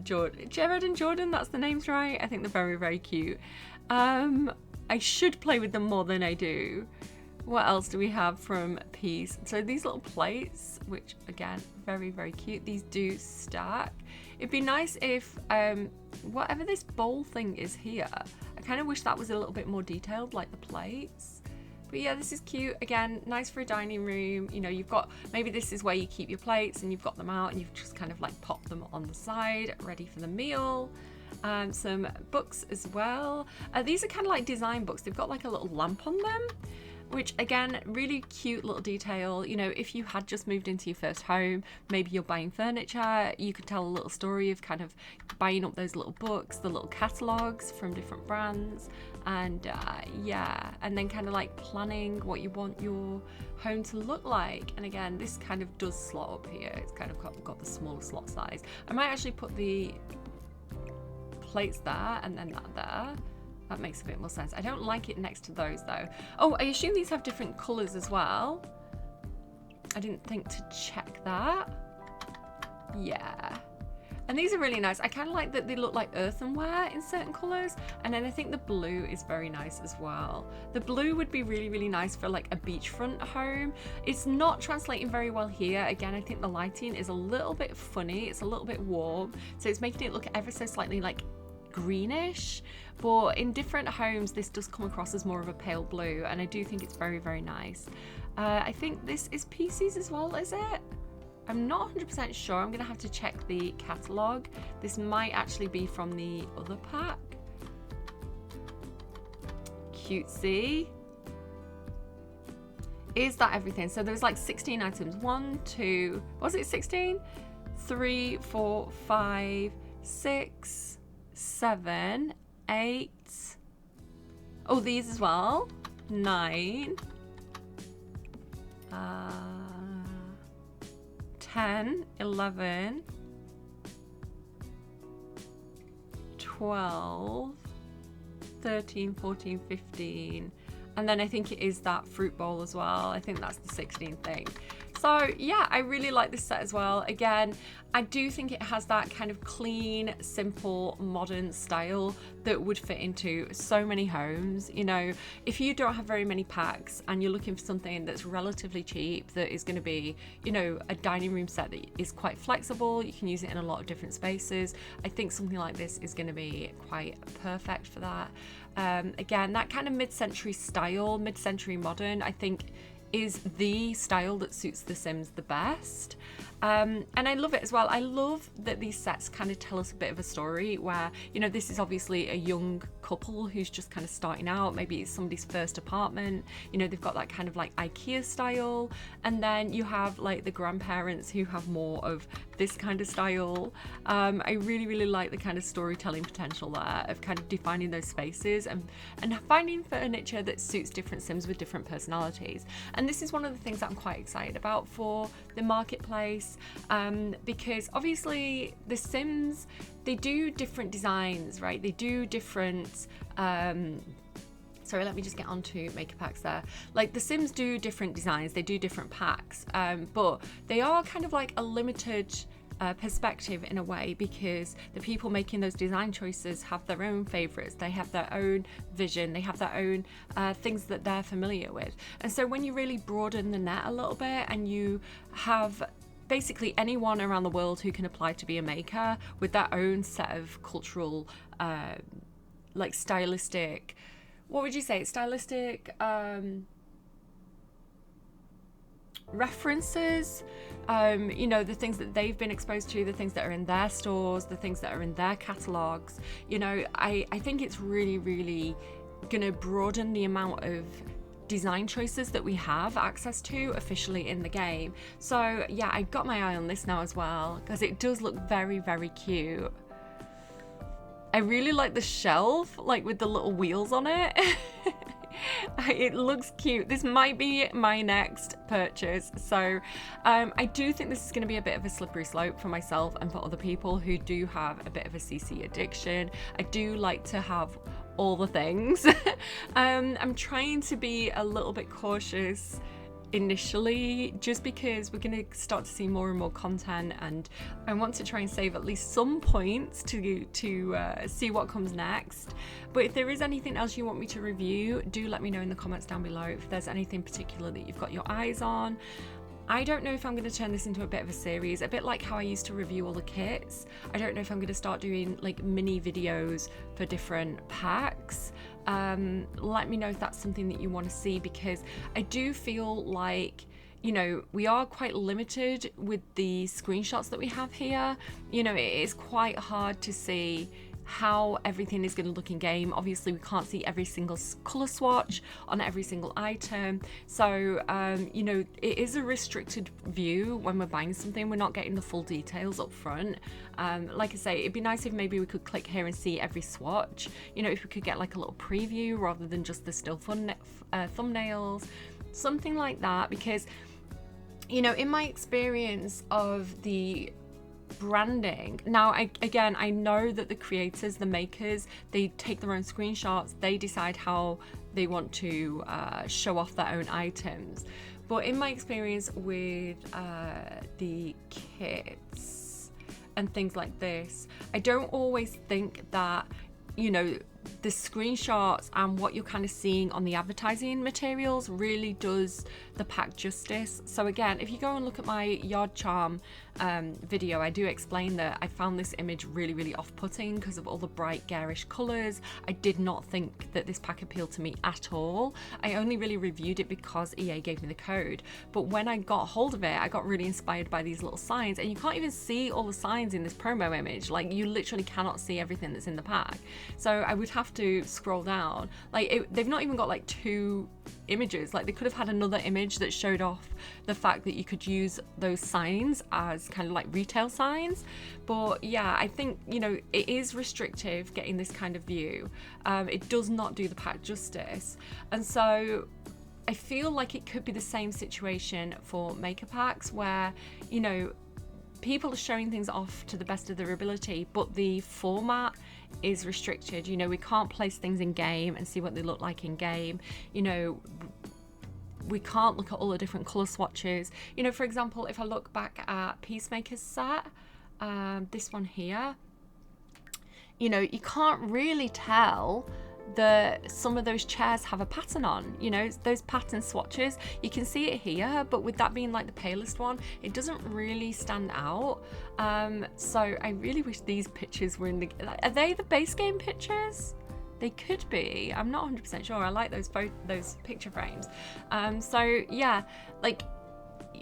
Jordan. Gerard and Jordan, that's the names, right? I think they're very, very cute. I should play with them more than I do. What else do we have from Peace? So these little plates, which again, very, very cute. These do stack. It'd be nice if whatever this bowl thing is here, I kind of wish that was a little bit more detailed, like the plates. But yeah, this is cute. Again, nice for a dining room. You know, you've got, maybe this is where you keep your plates and you've got them out and you've just kind of like popped them on the side, ready for the meal. Some books as well. These are kind of like design books. They've got like a little lamp on them, which again, really cute little detail. You know, if you had just moved into your first home, maybe you're buying furniture, you could tell a little story of kind of buying up those little books, the little catalogs from different brands, and yeah, and then kind of like planning what you want your home to look like. And again, this kind of does slot up here. It's kind of got the smaller slot size. I might actually put the plates there and then that there. That makes a bit more sense. I don't like it next to those though. Oh, I assume these have different colours as well. I didn't think to check that. Yeah. And these are really nice. I kind of like that they look like earthenware in certain colours. And then I think the blue is very nice as well. The blue would be really, really nice for like a beachfront home. It's not translating very well here. Again, I think the lighting is a little bit funny. It's a little bit warm. So it's making it look ever so slightly like greenish, but in different homes this does come across as more of a pale blue, and I do think it's very, very nice. I think this is Pieces as well, is it? I'm not 100% sure. I'm gonna have to check the catalogue. This might actually be from the other pack. Cutesy. Is that everything? So there's like 16 items. 1, 2, was it 16? 3, 4, 5, 6, 7, 8. Oh, these as well. 9. 10, 11, 12, 13, 14, 15, and then I think it is that fruit bowl as well. I think that's the 16th thing. So yeah, I really like this set as well. Again, I do think it has that kind of clean, simple, modern style that would fit into so many homes. You know, if you don't have very many packs and you're looking for something that's relatively cheap, that is going to be, you know, a dining room set that is quite flexible, you can use it in a lot of different spaces, I think something like this is going to be quite perfect for that. Again, that kind of mid-century style, mid-century modern, I think is the style that suits The Sims the best. And I love it as well. I love that these sets kind of tell us a bit of a story where, you know, this is obviously a young couple who's just kind of starting out. Maybe it's somebody's first apartment. You know, they've got that kind of like IKEA style. And then you have like the grandparents who have more of this kind of style. I really, really like the kind of storytelling potential there of kind of defining those spaces and finding furniture that suits different Sims with different personalities. And this is one of the things that I'm quite excited about for the marketplace, because obviously the Sims, they do different designs, right? They do different sorry, let me just get on to maker packs there. Like the Sims do different designs, they do different packs, but they are kind of like a limited perspective in a way, because the people making those design choices have their own favorites, they have their own vision, they have their own things that they're familiar with. And so when you really broaden the net a little bit and you have basically anyone around the world who can apply to be a maker with their own set of cultural like stylistic, what would you say, stylistic references, you know, the things that they've been exposed to, the things that are in their stores, the things that are in their catalogs, you know, I think it's really, really gonna broaden the amount of design choices that we have access to officially in the game. So yeah, I got my eye on this now as well, because it does look very, very cute. I really like the shelf, like with the little wheels on it. It looks cute. This might be my next purchase. So I do think this is going to be a bit of a slippery slope for myself and for other people who do have a bit of a CC addiction. I do like to have all the things. I'm trying to be a little bit cautious initially, just because we're going to start to see more and more content, and I want to try and save at least some points to see what comes next. But if there is anything else you want me to review, do let me know in the comments down below if there's anything particular that you've got your eyes on. I don't know if I'm going to turn this into a bit of a series, a bit like how I used to review all the kits. I don't know if I'm going to start doing like mini videos for different packs. Let me know if that's something that you want to see, because I do feel like, you know, we are quite limited with the screenshots that we have here. You know, it is quite hard to see how everything is going to look in game. Obviously we can't see every single color swatch on every single item, so you know, it is a restricted view when we're buying something. We're not getting the full details up front. Like I say, it'd be nice if maybe we could click here and see every swatch, you know, if we could get like a little preview rather than just the still thumbnails, something like that. Because, you know, in my experience of the branding, now I know that the creators, the makers, they take their own screenshots, they decide how they want to show off their own items, but in my experience with the kits and things like this, I don't always think that, you know, the screenshots and what you're kind of seeing on the advertising materials really does the pack justice. So again, if you go and look at my Yard Charm video, I do explain that I found this image really, really off-putting because of all the bright garish colors. I did not think that this pack appealed to me at all. I only really reviewed it because EA gave me the code, but when I got hold of it, I got really inspired by these little signs, and you can't even see all the signs in this promo image. Like, you literally cannot see everything that's in the pack. So I would have to scroll down. Like, they've not even got like 2 images. Like, they could have had another image that showed off the fact that you could use those signs as kind of like retail signs. But yeah, I think, you know, it is restrictive getting this kind of view. It does not do the pack justice. And so I feel like it could be the same situation for maker packs where, you know, people are showing things off to the best of their ability, but the format is restricted. You know, we can't place things in game and see what they look like in game. You know, we can't look at all the different color swatches. You know, for example, if I look back at Peacemaker's set, this one here, you know, you can't really tell that some of those chairs have a pattern on, you know, those pattern swatches. You can see it here, but with that being like the palest one, it doesn't really stand out. So I really wish these pictures were in the, are they the base game pictures? They could be. I'm not 100% sure. I like those picture frames. So yeah, like,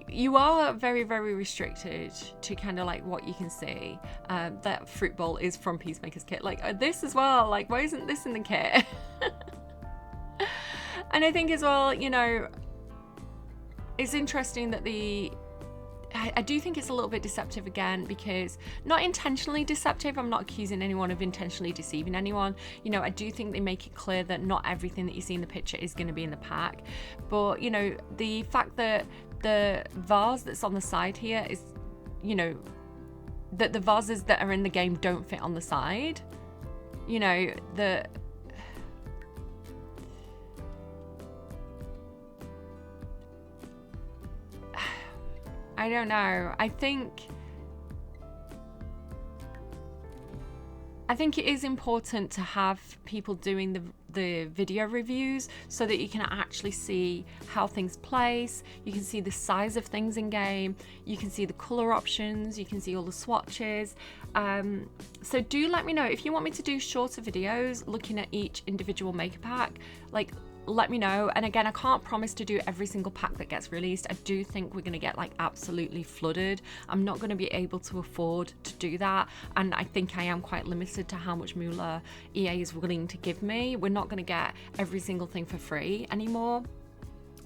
you are very, very restricted to kind of like what you can see. That fruit bowl is from Peacemaker's kit. Like this as well, like why isn't this in the kit? And I think as well, you know, it's interesting that I do think it's a little bit deceptive again, because not intentionally deceptive. I'm not accusing anyone of intentionally deceiving anyone. You know, I do think they make it clear that not everything that you see in the picture is going to be in the pack. But, you know, the fact that the vase that's on the side here is, you know, that the vases that are in the game don't fit on the side. You know, I don't know. I think it is important to have people doing the video reviews so that you can actually see how things place, you can see the size of things in game, you can see the color options, you can see all the swatches. So do let me know if you want me to do shorter videos looking at each individual maker pack. Like, let me know. And again, I can't promise to do every single pack that gets released. I do think we're going to get like absolutely flooded. I'm not going to be able to afford to do that, and I think I am quite limited to how much moolah EA is willing to give me. We're not going to get every single thing for free anymore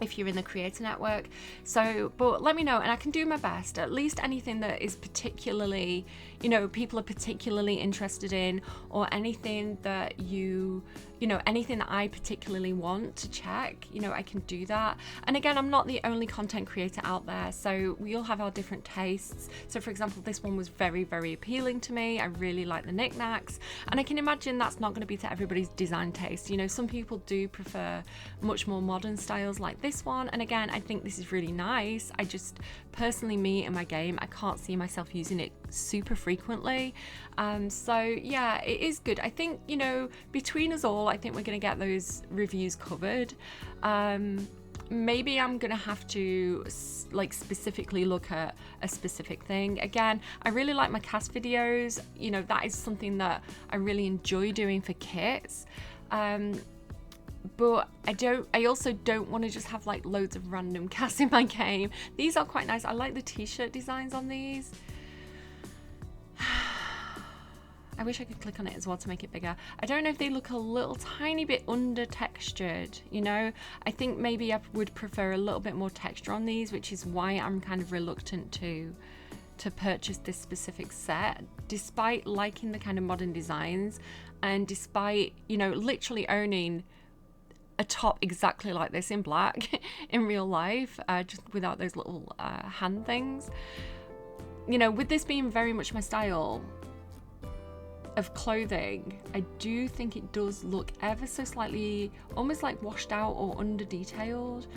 if you're in the creator network. So, but let me know and I can do my best. At least anything that is particularly, you know, people are particularly interested in, or anything that you know, anything that I particularly want to check, you know, I can do that. And again, I'm not the only content creator out there, so we all have our different tastes. So for example, this one was very, very appealing to me. I really like the knickknacks, and I can imagine that's not going to be to everybody's design taste. You know, some people do prefer much more modern styles like this one, and again, I think this is really nice. I just personally, me in my game, I can't see myself using it super frequently. So yeah, it is good. I think, you know, between us all, I think we're going to get those reviews covered. Maybe I'm gonna have to like specifically look at a specific thing. Again, I really like my cast videos. You know, that is something that I really enjoy doing for kits. But I also don't want to just have like loads of random casts in my game. These are quite nice. I like the t-shirt designs on these. I wish I could click on it as well to make it bigger. I don't know if they look a little tiny bit under textured, you know. I think maybe I would prefer a little bit more texture on these, which is why I'm kind of reluctant to purchase this specific set, despite liking the kind of modern designs, and despite, you know, literally owning a top exactly like this in black in real life, just without those little hand things. You know, with this being very much my style of clothing, I do think it does look ever so slightly almost like washed out or under detailed.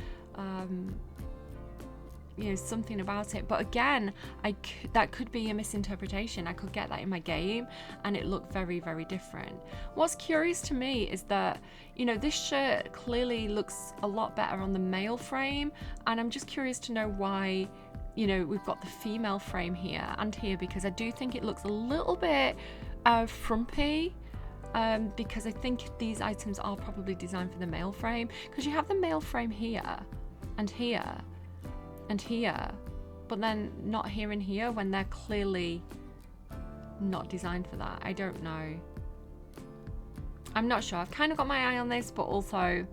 You know, something about it, but again, that could be a misinterpretation. I could get that in my game and it looked very, very different. What's curious to me is that, you know, this shirt clearly looks a lot better on the male frame, and I'm just curious to know why, you know, we've got the female frame here and here, because I do think it looks a little bit frumpy, because I think these items are probably designed for the male frame, because you have the male frame here and here and here, but then not here and here, when they're clearly not designed for that. I don't know. I'm not sure. I've kind of got my eye on this, but also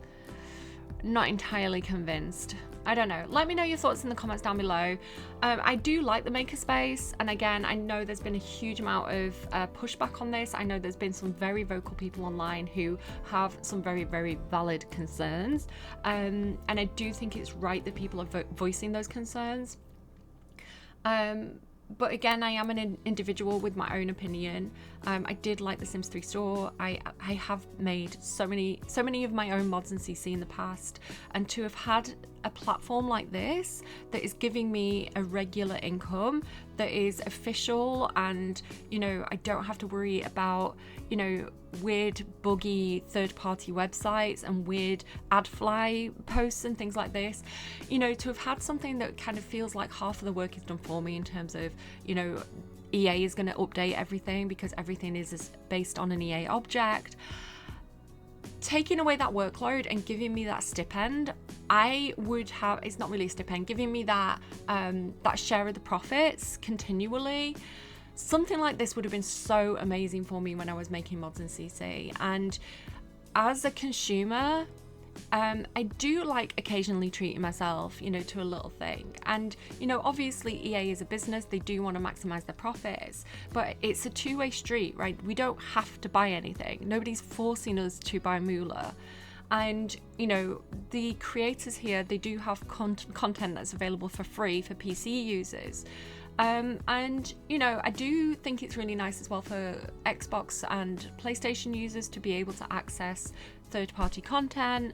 not entirely convinced. I don't know. Let me know your thoughts in the comments down below. I do like the makerspace, and again, I know there's been a huge amount of pushback on this. I know there's been some very vocal people online who have some very, very valid concerns, and I do think it's right that people are voicing those concerns. But again, I am an individual with my own opinion. I did like the Sims 3 store. I have made so many of my own mods in CC in the past, and to have had a platform like this that is giving me a regular income that is official, and you know, I don't have to worry about, you know, weird buggy third-party websites and weird ad fly posts and things like this. You know, to have had something that kind of feels like half of the work is done for me in terms of, you know, EA is going to update everything because everything is based on an EA object. Taking away that workload and giving me that stipend, I would have, it's not really a stipend, giving me that that share of the profits continually. Something like this would have been so amazing for me when I was making mods in CC. And as a consumer, I do like occasionally treating myself, you know, to a little thing. And, you know, obviously EA is a business, they do want to maximize their profits, but it's a two-way street, right? We don't have to buy anything. Nobody's forcing us to buy Moolah. And, you know, the creators here, they do have content that's available for free for PC users. And, you know, I do think it's really nice as well for Xbox and PlayStation users to be able to access third-party content.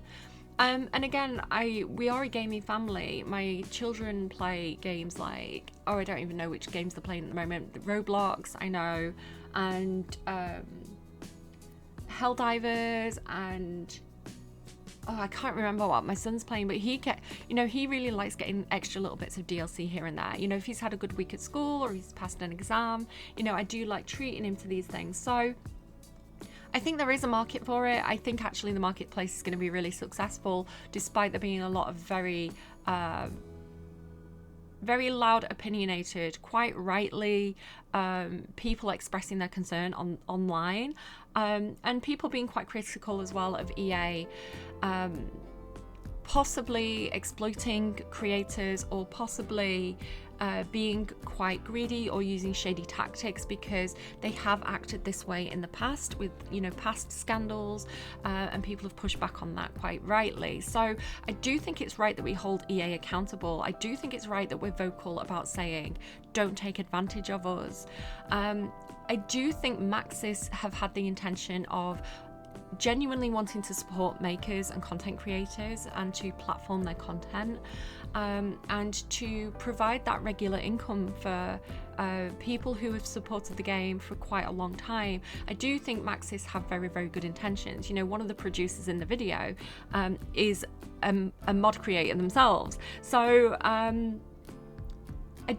And again, we are a gaming family. My children play games like, I don't even know which games they're playing at the moment. Roblox, I know, and Helldivers, and I can't remember what my son's playing, but he really likes getting extra little bits of DLC here and there. You know, if he's had a good week at school or he's passed an exam, you know, I do like treating him to these things. So I think there is a market for it. I think actually the marketplace is going to be really successful, despite there being a lot of very loud, opinionated, quite rightly, people expressing their concern online, and people being quite critical as well of EA possibly exploiting creators, or possibly being quite greedy or using shady tactics, because they have acted this way in the past with, you know, past scandals, and people have pushed back on that quite rightly. So I do think it's right that we hold EA accountable. I do think it's right that we're vocal about saying, don't take advantage of us. I do think Maxis have had the intention of genuinely wanting to support makers and content creators and to platform their content, and to provide that regular income for people who have supported the game for quite a long time. I do think Maxis have very, very good intentions. You know, one of the producers in the video is a mod creator themselves. So I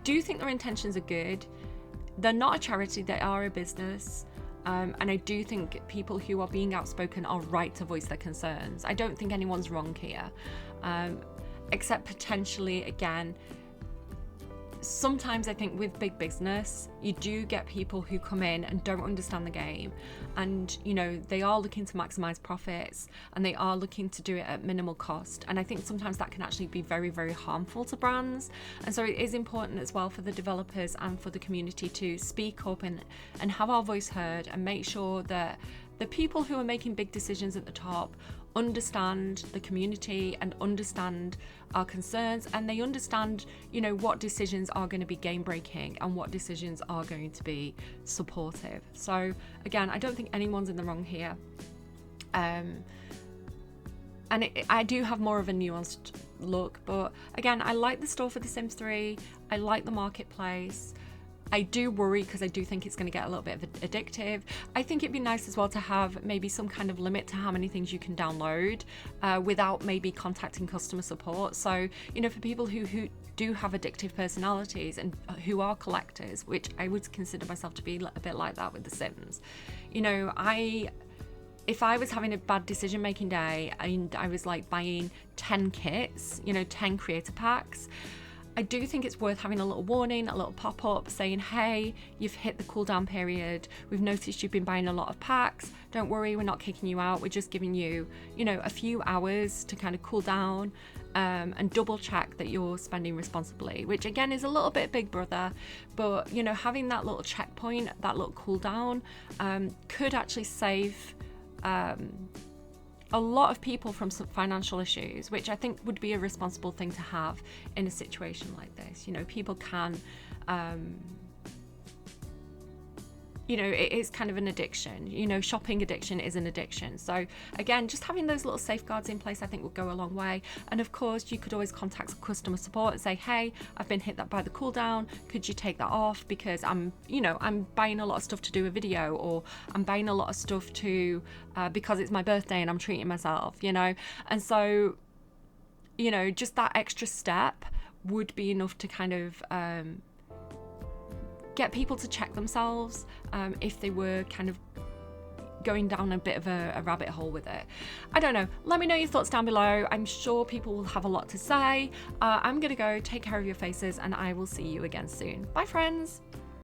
do think their intentions are good. They're not a charity, they are a business. And I do think people who are being outspoken are right to voice their concerns. I don't think anyone's wrong here, except potentially, again, sometimes I think with big business, you do get people who come in and don't understand the game, and, you know, they are looking to maximize profits and they are looking to do it at minimal cost. And I think sometimes that can actually be very, very harmful to brands. And so it is important as well for the developers and for the community to speak up and have our voice heard, and make sure that the people who are making big decisions at the top understand the community and understand our concerns, and they understand, you know, what decisions are going to be game breaking and what decisions are going to be supportive. So again, I don't think anyone's in the wrong here, and I do have more of a nuanced look. But again, I like the store for The Sims 3. I like the marketplace. I do worry because I do think it's going to get a little bit of addictive. I think it'd be nice as well to have maybe some kind of limit to how many things you can download without maybe contacting customer support. So, you know, for people who do have addictive personalities and who are collectors, which I would consider myself to be a bit like that with The Sims. You know, if I was having a bad decision-making day and I was like buying 10 kits, you know, 10 creator packs, I do think it's worth having a little warning, a little pop-up saying, hey, you've hit the cool down period. We've noticed you've been buying a lot of packs. Don't worry, we're not kicking you out. We're just giving you, you know, a few hours to kind of cool down and double check that you're spending responsibly, which again is a little bit Big Brother, but you know, having that little checkpoint, that little cool down could actually save a lot of people from some financial issues, which I think would be a responsible thing to have in a situation like this. You know, people can, you know, it is kind of an addiction. You know, shopping addiction is an addiction. So again, just having those little safeguards in place, I think will go a long way. And of course, you could always contact customer support and say, hey, I've been hit that by the cool down. Could you take that off? Because I'm buying a lot of stuff to do a video, or I'm buying a lot of stuff to, because it's my birthday and I'm treating myself, you know? And so, you know, just that extra step would be enough to kind of, get people to check themselves if they were kind of going down a bit of a rabbit hole with it. I don't know. Let me know your thoughts down below. I'm sure people will have a lot to say. I'm gonna go take care of your faces, and I will see you again soon. Bye, friends.